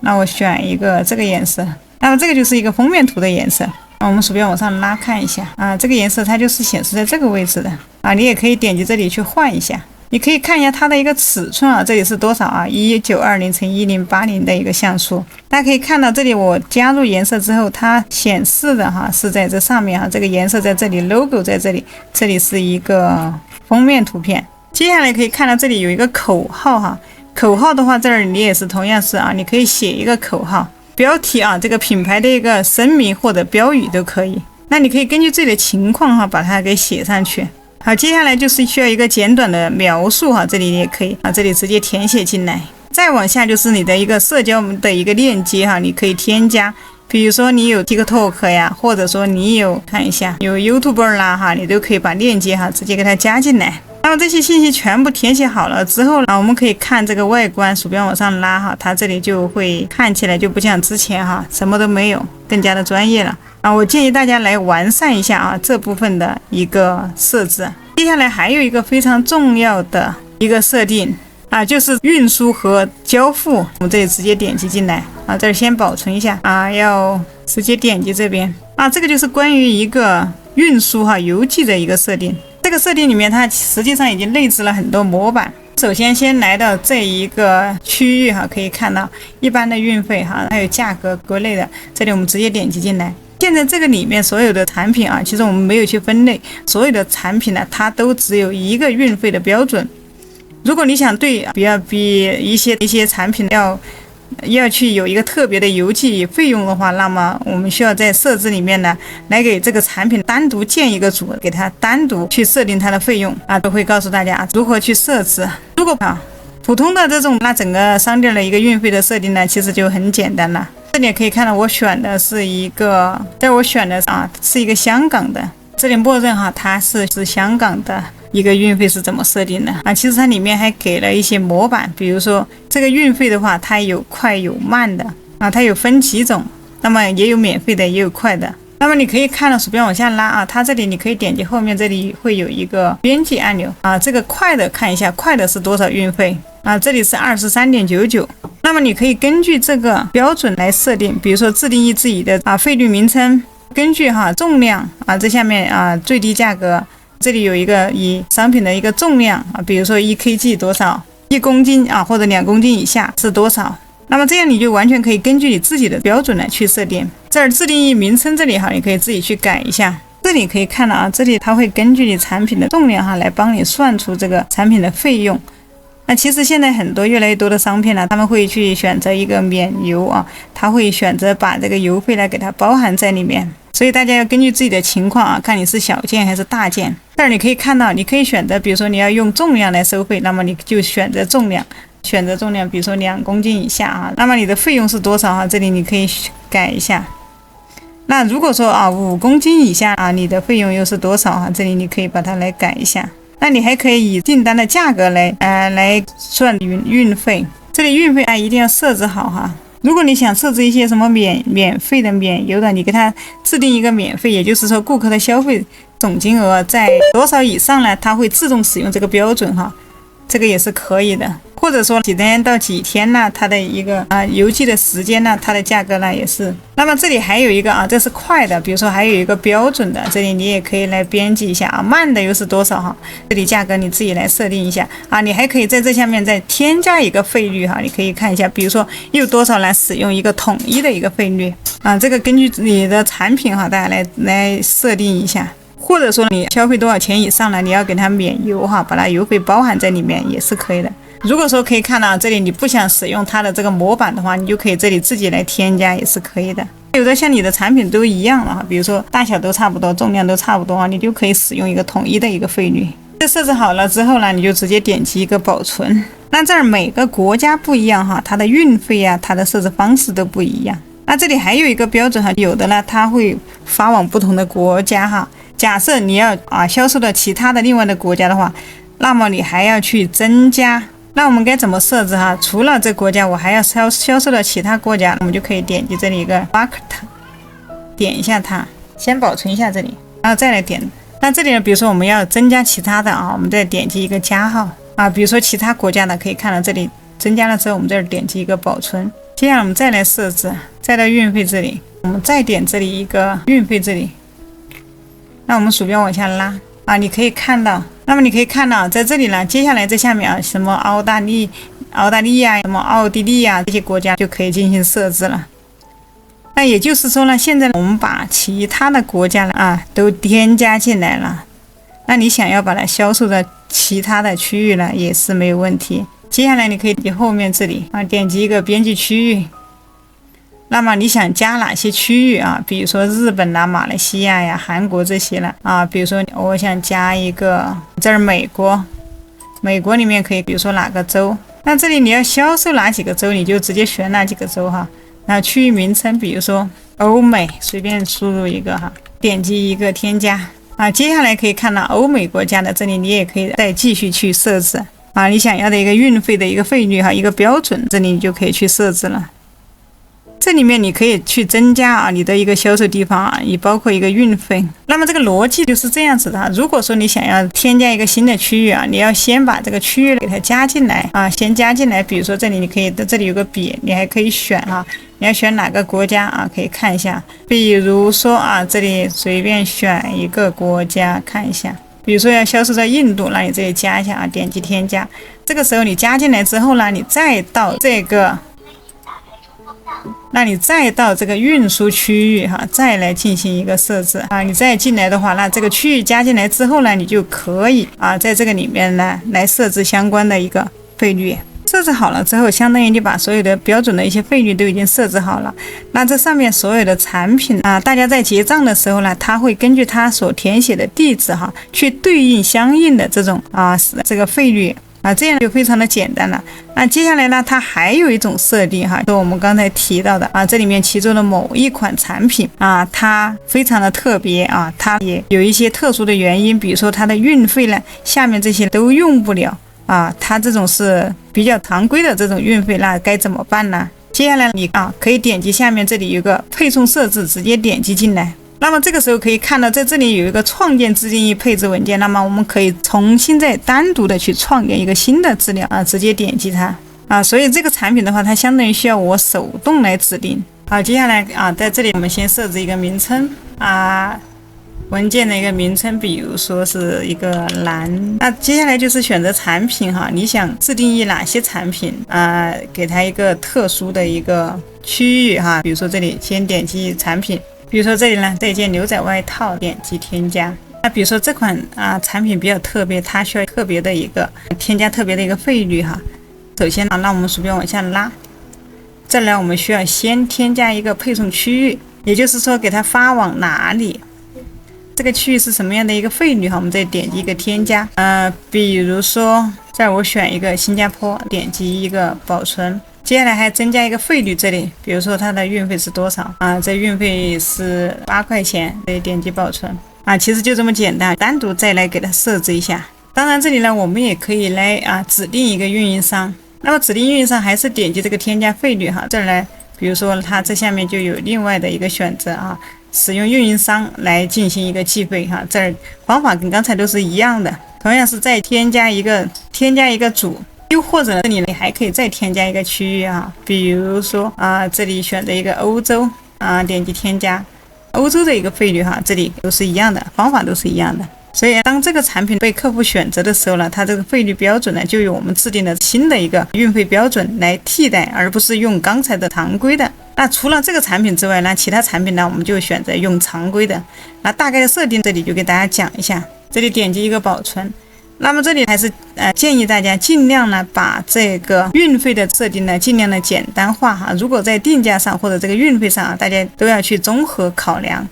那我选一个这个颜色，那么这个就是一个封面图的颜色。我们鼠标往上拉看一下这个颜色它就是显示在这个位置的你也可以点击这里去换一下。你可以看一下它的一个尺寸这里是多少1920×1080的一个像素。大家可以看到这里我加入颜色之后它显示的是在这上面这个颜色在这里 logo 在这里，这里是一个封面图片。接下来可以看到这里有一个口号口号的话这儿你也是同样是你可以写一个口号，标题这个品牌的一个声明或者标语都可以。那你可以根据自己的情况把它给写上去。好，接下来就是需要一个简短的描述这里你也可以这里直接填写进来。再往下就是你的一个社交的一个链接你可以添加，比如说你有 TikTok 呀，或者说你有看一下有 YouTuber 啦你都可以把链接直接给它加进来。那么这些信息全部填写好了之后我们可以看这个外观，鼠标往上拉它这里就会看起来就不像之前什么都没有，更加的专业了我建议大家来完善一下这部分的一个设置。接下来还有一个非常重要的一个设定就是运输和交付。我们这里直接点击进来这里先保存一下要直接点击这边这个就是关于一个运输邮寄的一个设定。这个设定里面它实际上已经内置了很多模板。首先来到这一个区域可以看到一般的运费还有价格国内的，这里我们直接点击进来。现在这个里面所有的产品其实我们没有去分类，所有的产品呢它都只有一个运费的标准。如果你想对比一些产品要去有一个特别的邮寄费用的话，那么我们需要在设置里面呢来给这个产品单独建一个组，给它单独去设定它的费用都会告诉大家如何去设置。如果普通的这种整个商店的一个运费的设定呢其实就很简单了。这里可以看到我选的是一个，我选的是一个香港的，这里默认它是香港的一个运费是怎么设定的其实它里面还给了一些模板，比如说这个运费的话它有快有慢的它有分几种，那么也有免费的也有快的。那么你可以看到鼠标往下拉它这里你可以点击后面这里会有一个编辑按钮这个快的看一下快的是多少运费这里是23.99。那么你可以根据这个标准来设定，比如说自定义自己的费率名称根据重量这下面最低价格，这里有一个以商品的一个重量比如说1kg 多少，1公斤或者2公斤以下是多少。那么这样你就完全可以根据你自己的标准来去设定。这儿自定义名称这里你可以自己去改一下。这里可以看到这里它会根据你产品的重量来帮你算出这个产品的费用。那其实现在越来越多的商品他们会去选择一个免邮他会选择把这个邮费来给它包含在里面。所以大家要根据自己的情况看你是小件还是大件。这儿你可以看到，你可以选择，比如说你要用重量来收费，那么你就选择重量，比如说2公斤以下那么你的费用是多少这里你可以改一下。那如果说5公斤以下你的费用又是多少这里你可以把它来改一下。那你还可以以订单的价格来算运费，这里运费一定要设置好如果你想设置一些什么免费的、免邮的，你给它制定一个免费，也就是说顾客的消费总金额在多少以上呢，它会自动使用这个标准这个也是可以的。或者说几天到几天呢，它的一个邮寄的时间呢，它的价格呢也是。那么这里还有一个这是快的，比如说还有一个标准的，这里你也可以来编辑一下慢的又是多少这里价格你自己来设定一下你还可以在这下面再添加一个费率你可以看一下，比如说有多少来使用一个统一的一个费率这个根据你的产品大家来设定一下。或者说你消费多少钱以上呢，你要给它免邮把它邮费包含在里面也是可以的。如果说可以看到这里你不想使用它的这个模板的话，你就可以这里自己来添加也是可以的。有的像你的产品都一样了比如说大小都差不多，重量都差不多你就可以使用一个统一的一个费率。这设置好了之后呢，你就直接点击一个保存。那这儿每个国家不一样它的运费它的设置方式都不一样。那这里还有一个标准有的呢它会发往不同的国家假设你要销售到其他的另外的国家的话，那么你还要去增加。那我们该怎么设置除了这国家我还要销售到其他国家，我们就可以点击这里一个 market， 点一下它，先保存一下这里，然后再来点。那这里呢，比如说我们要增加其他的我们再点击一个加号比如说其他国家的，可以看到这里增加了之后，我们这儿点击一个保存。接下来我们再来设置，再到运费这里，我们再点这里一个运费这里。那我们鼠标往下拉你可以看到，那么你可以看到在这里呢，接下来这下面什么澳大利亚、什么奥地利这些国家就可以进行设置了。那也就是说呢，现在我们把其他的国家都添加进来了。那你想要把它销售到其他的区域呢，也是没有问题。接下来你可以后面这里点击一个编辑区域。那么你想加哪些区域比如说日本马来西亚韩国这些了比如说我想加一个这儿美国里面可以比如说哪个州，那这里你要销售哪几个州，你就直接选哪几个州然后区域名称比如说欧美，随便输入一个点击一个添加接下来可以看到欧美国家的这里你也可以再继续去设置你想要的一个运费的一个费率一个标准，这里你就可以去设置了。这里面你可以去增加你的一个销售地方也包括一个运费。那么这个逻辑就是这样子的如果说你想要添加一个新的区域你要先把这个区域给它加进来先加进来。比如说这里你可以，这里有个笔，你还可以选你要选哪个国家可以看一下。比如说这里随便选一个国家看一下，比如说要销售在印度，那你这里加一下点击添加。这个时候你加进来之后呢，你再到这个运输区域再来进行一个设置你再进来的话，那这个区域加进来之后呢，你就可以在这个里面呢来设置相关的一个费率。设置好了之后，相当于你把所有的标准的一些费率都已经设置好了。那这上面所有的产品大家在结账的时候呢，它会根据它所填写的地址去对应相应的这种这个费率这样就非常的简单了。那接下来呢，它还有一种设定就我们刚才提到的这里面其中的某一款产品它非常的特别它也有一些特殊的原因，比如说它的运费呢，下面这些都用不了它这种是比较常规的这种运费，那该怎么办呢？接下来你可以点击下面这里有个配送设置，直接点击进来。那么这个时候可以看到在这里有一个创建自定义配置文件，那么我们可以重新再单独的去创建一个新的资料直接点击它所以这个产品的话，它相当于需要我手动来指定接下来在这里我们先设置一个名称，文件的一个名称，比如说是一个栏。那接下来就是选择产品哈，你想自定义哪些产品给它一个特殊的一个区域哈，比如说这里先点击产品，比如说这里呢这件牛仔外套，点击添加。那比如说这款产品比较特别，它需要特别的一个添加特别的一个费率哈。首先让我们鼠标往下拉，这里我们需要先添加一个配送区域，也就是说给它发往哪里。这个区域是什么样的一个费率哈？我们再点击一个添加，比如说这儿我选一个新加坡，点击一个保存，接下来还增加一个费率，这里比如说它的运费是多少这运费是8块钱，可以点击保存其实就这么简单，单独再来给它设置一下。当然这里呢我们也可以来指定一个运营商，那么指定运营商还是点击这个添加费率哈，这儿来比如说它这下面就有另外的一个选择使用运营商来进行一个计费哈，这儿方法跟刚才都是一样的，同样是再添加一个组，又或者这里你还可以再添加一个区域比如说这里选择一个欧洲点击添加欧洲的一个费率这里都是一样的，方法都是一样的。所以当这个产品被客户选择的时候呢，它这个费率标准呢就由我们制定的新的一个运费标准来替代，而不是用刚才的常规的。那除了这个产品之外呢，其他产品呢我们就选择用常规的。那大概的设定这里就给大家讲一下，这里点击一个保存。那么这里还是建议大家尽量呢把这个运费的设定呢尽量的简单化如果在定价上或者这个运费上大家都要去综合考量。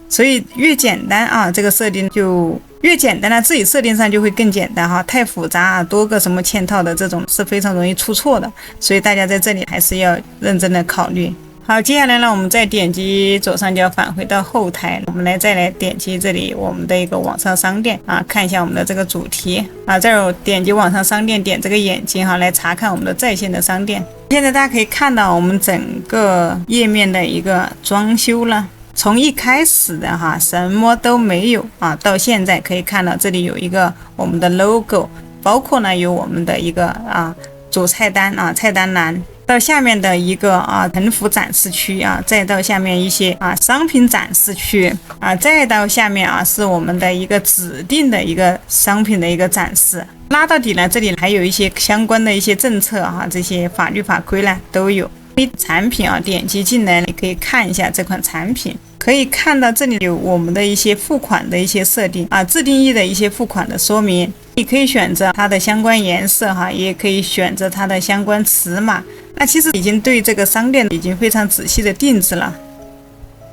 所以越简单这个设定就越简单了，自己设定上就会更简单太复杂多个什么嵌套的这种是非常容易出错的，所以大家在这里还是要认真的考虑。好，接下来呢我们再点击左上角返回到后台，我们再来点击这里我们的一个网上商店看一下我们的这个主题这儿我点击网上商店，点这个眼睛来查看我们的在线的商店。现在大家可以看到我们整个页面的一个装修了，从一开始的什么都没有到现在可以看到这里有一个我们的 logo， 包括呢有我们的一个主菜单菜单栏，到下面的一个横幅展示区再到下面一些商品展示区再到下面是我们的一个指定的一个商品的一个展示。拉到底呢，这里还有一些相关的一些政策这些法律法规呢都有。产品点击进来你可以看一下这款产品，可以看到这里有我们的一些付款的一些设定自定义的一些付款的说明，你可以选择它的相关颜色也可以选择它的相关尺码。那其实已经对这个商店已经非常仔细的定制了。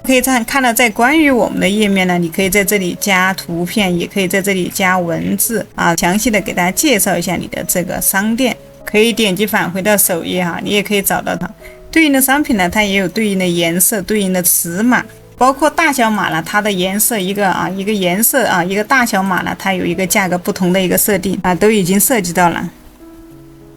可以看到在关于我们的页面呢，你可以在这里加图片，也可以在这里加文字详细的给大家介绍一下你的这个商店。可以点击返回到首页你也可以找到它对应的商品呢，它也有对应的颜色、对应的尺码，包括大小码呢，它的颜色一个颜色一个大小码呢，它有一个价格不同的一个设定都已经涉及到了。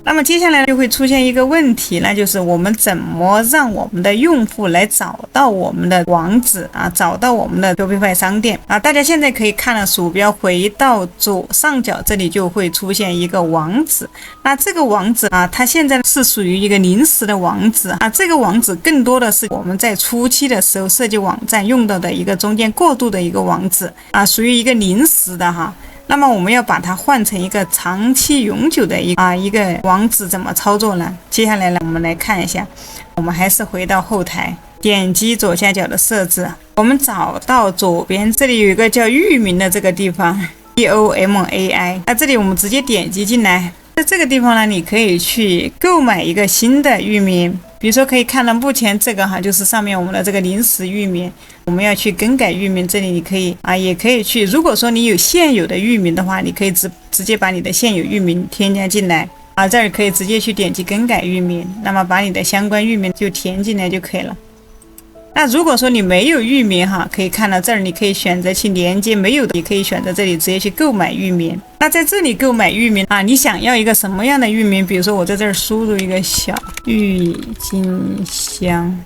那么接下来就会出现一个问题，那就是我们怎么让我们的用户来找到我们的网址找到我们的 Shopify 商店大家现在可以看了，鼠标回到左上角，这里就会出现一个网址。那这个网址它现在是属于一个临时的网址这个网址更多的是我们在初期的时候设计网站用到的一个中间过渡的一个网址属于一个临时的那么我们要把它换成一个长期永久的一个网址，怎么操作呢？接下来呢，我们来看一下。我们还是回到后台，点击左下角的设置，我们找到左边这里有一个叫域名的这个地方 EOMAI， 那这里我们直接点击进来。在这个地方呢，你可以去购买一个新的域名，比如说可以看到目前这个就是上面我们的这个临时域名，我们要去更改域名，这里你可以也可以去，如果说你有现有的域名的话，你可以直接把你的现有域名添加进来这儿可以直接去点击更改域名，那么把你的相关域名就填进来就可以了。那如果说你没有域名可以看到这儿，你可以选择去连接没有的，也可以选择这里直接去购买域名。那在这里购买域名你想要一个什么样的域名？比如说我在这儿输入一个小郁金香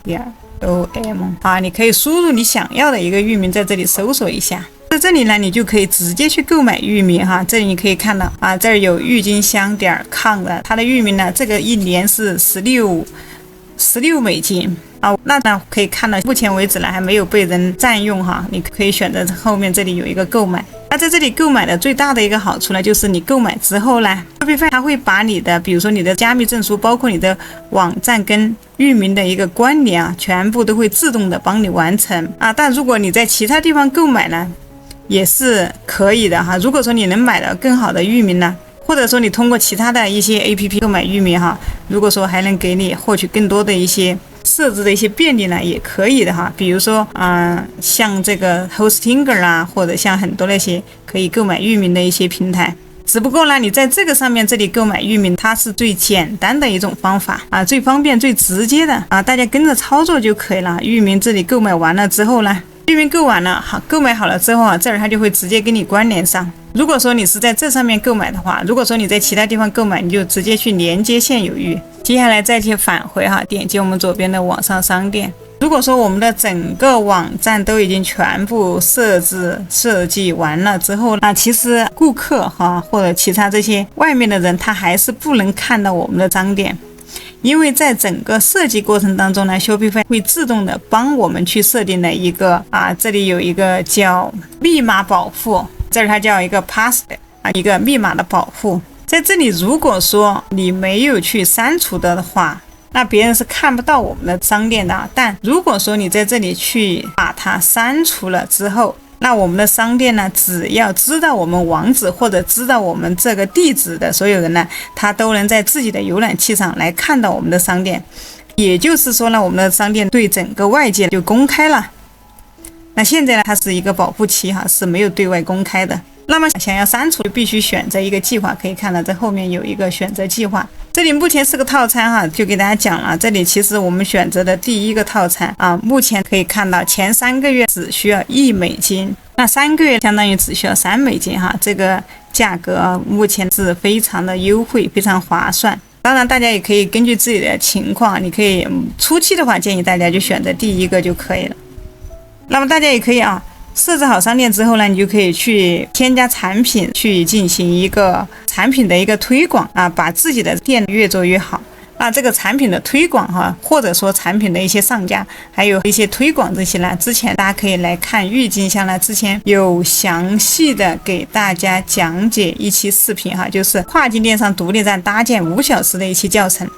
.om你可以输入你想要的一个域名，在这里搜索一下。在这里呢，你就可以直接去购买域名这里你可以看到这儿有郁金香.com的，它的域名呢，这个一年是16 $16啊，那可以看到目前为止呢还没有被人占用哈，你可以选择后面这里有一个购买。那在这里购买的最大的一个好处呢，就是你购买之后呢，Shopify它会把你的，比如说你的加密证书，包括你的网站跟域名的一个关联啊，全部都会自动的帮你完成啊。但如果你在其他地方购买呢，也是可以的哈。如果说你能买到更好的域名呢，或者说你通过其他的一些 APP 购买域名哈，如果说还能给你获取更多的一些设置的一些便利呢，也可以的哈。比如说像这个 Hostinger 啊，或者像很多那些可以购买域名的一些平台。只不过呢，你在这个上面这里购买域名，它是最简单的一种方法啊，最方便最直接的啊，大家跟着操作就可以了。域名这里购买完了之后呢，域名购完了好，购买好了之后啊，这儿它就会直接跟你关联上。如果说你是在这上面购买的话，如果说你在其他地方购买，你就直接去连接现有域，接下来再去返回哈，点击我们左边的网上商店。如果说我们的整个网站都已经全部设计完了之后，那其实顾客哈或者其他这些外面的人，他还是不能看到我们的商店。因为在整个设计过程当中呢 ，Shopify 会自动的帮我们去设定了一个这里有一个叫密码保护，这儿它叫一个 password 一个密码的保护。在这里，如果说你没有去删除的话，那别人是看不到我们的商店的。但如果说你在这里去把它删除了之后，那我们的商店呢，只要知道我们网址或者知道我们这个地址的所有人呢，他都能在自己的浏览器上来看到我们的商店。也就是说呢，我们的商店对整个外界就公开了。那现在呢，它是一个保护期哈，是没有对外公开的。那么想要删除，就必须选择一个计划。可以看到这后面有一个选择计划，这里目前是个套餐哈，就给大家讲了。这里其实我们选择的第一个套餐目前可以看到前3个月只需要$1，那3个月相当于只需要$3哈。这个价格目前是非常的优惠，非常划算。当然，大家也可以根据自己的情况，你可以初期的话，建议大家就选择第一个就可以了。那么大家也可以设置好商店之后呢，你就可以去添加产品，去进行一个产品的一个推广把自己的店越做越好。那这个产品的推广或者说产品的一些上架，还有一些推广这些呢，之前大家可以来看郁金香呢，之前有详细的给大家讲解一期视频就是跨境电商独立站搭建5小时的一期教程。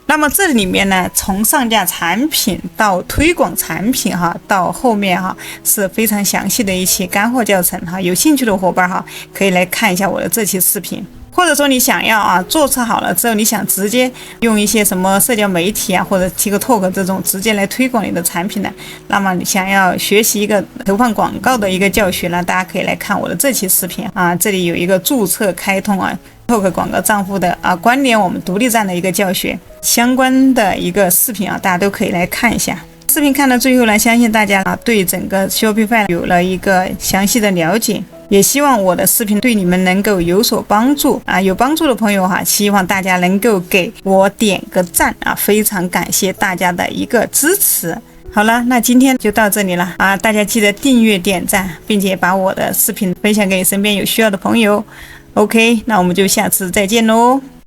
那么这里面呢，从上架产品到推广产品到后面是非常详细的一期干货教程有兴趣的伙伴可以来看一下我的这期视频。或者说你想要注册好了之后，你想直接用一些什么社交媒体或者 TikTok 这种直接来推广你的产品呢，那么你想要学习一个投放广告的一个教学呢，大家可以来看我的这期视频这里有一个注册开通TikTok 广告账户的关联我们独立站的一个教学相关的一个视频大家都可以来看一下。视频看到最后呢，相信大家对整个 Shopify 有了一个详细的了解，也希望我的视频对你们能够有所帮助有帮助的朋友希望大家能够给我点个赞非常感谢大家的一个支持。好了，那今天就到这里了大家记得订阅点赞，并且把我的视频分享给身边有需要的朋友。OK， 那我们就下次再见喽。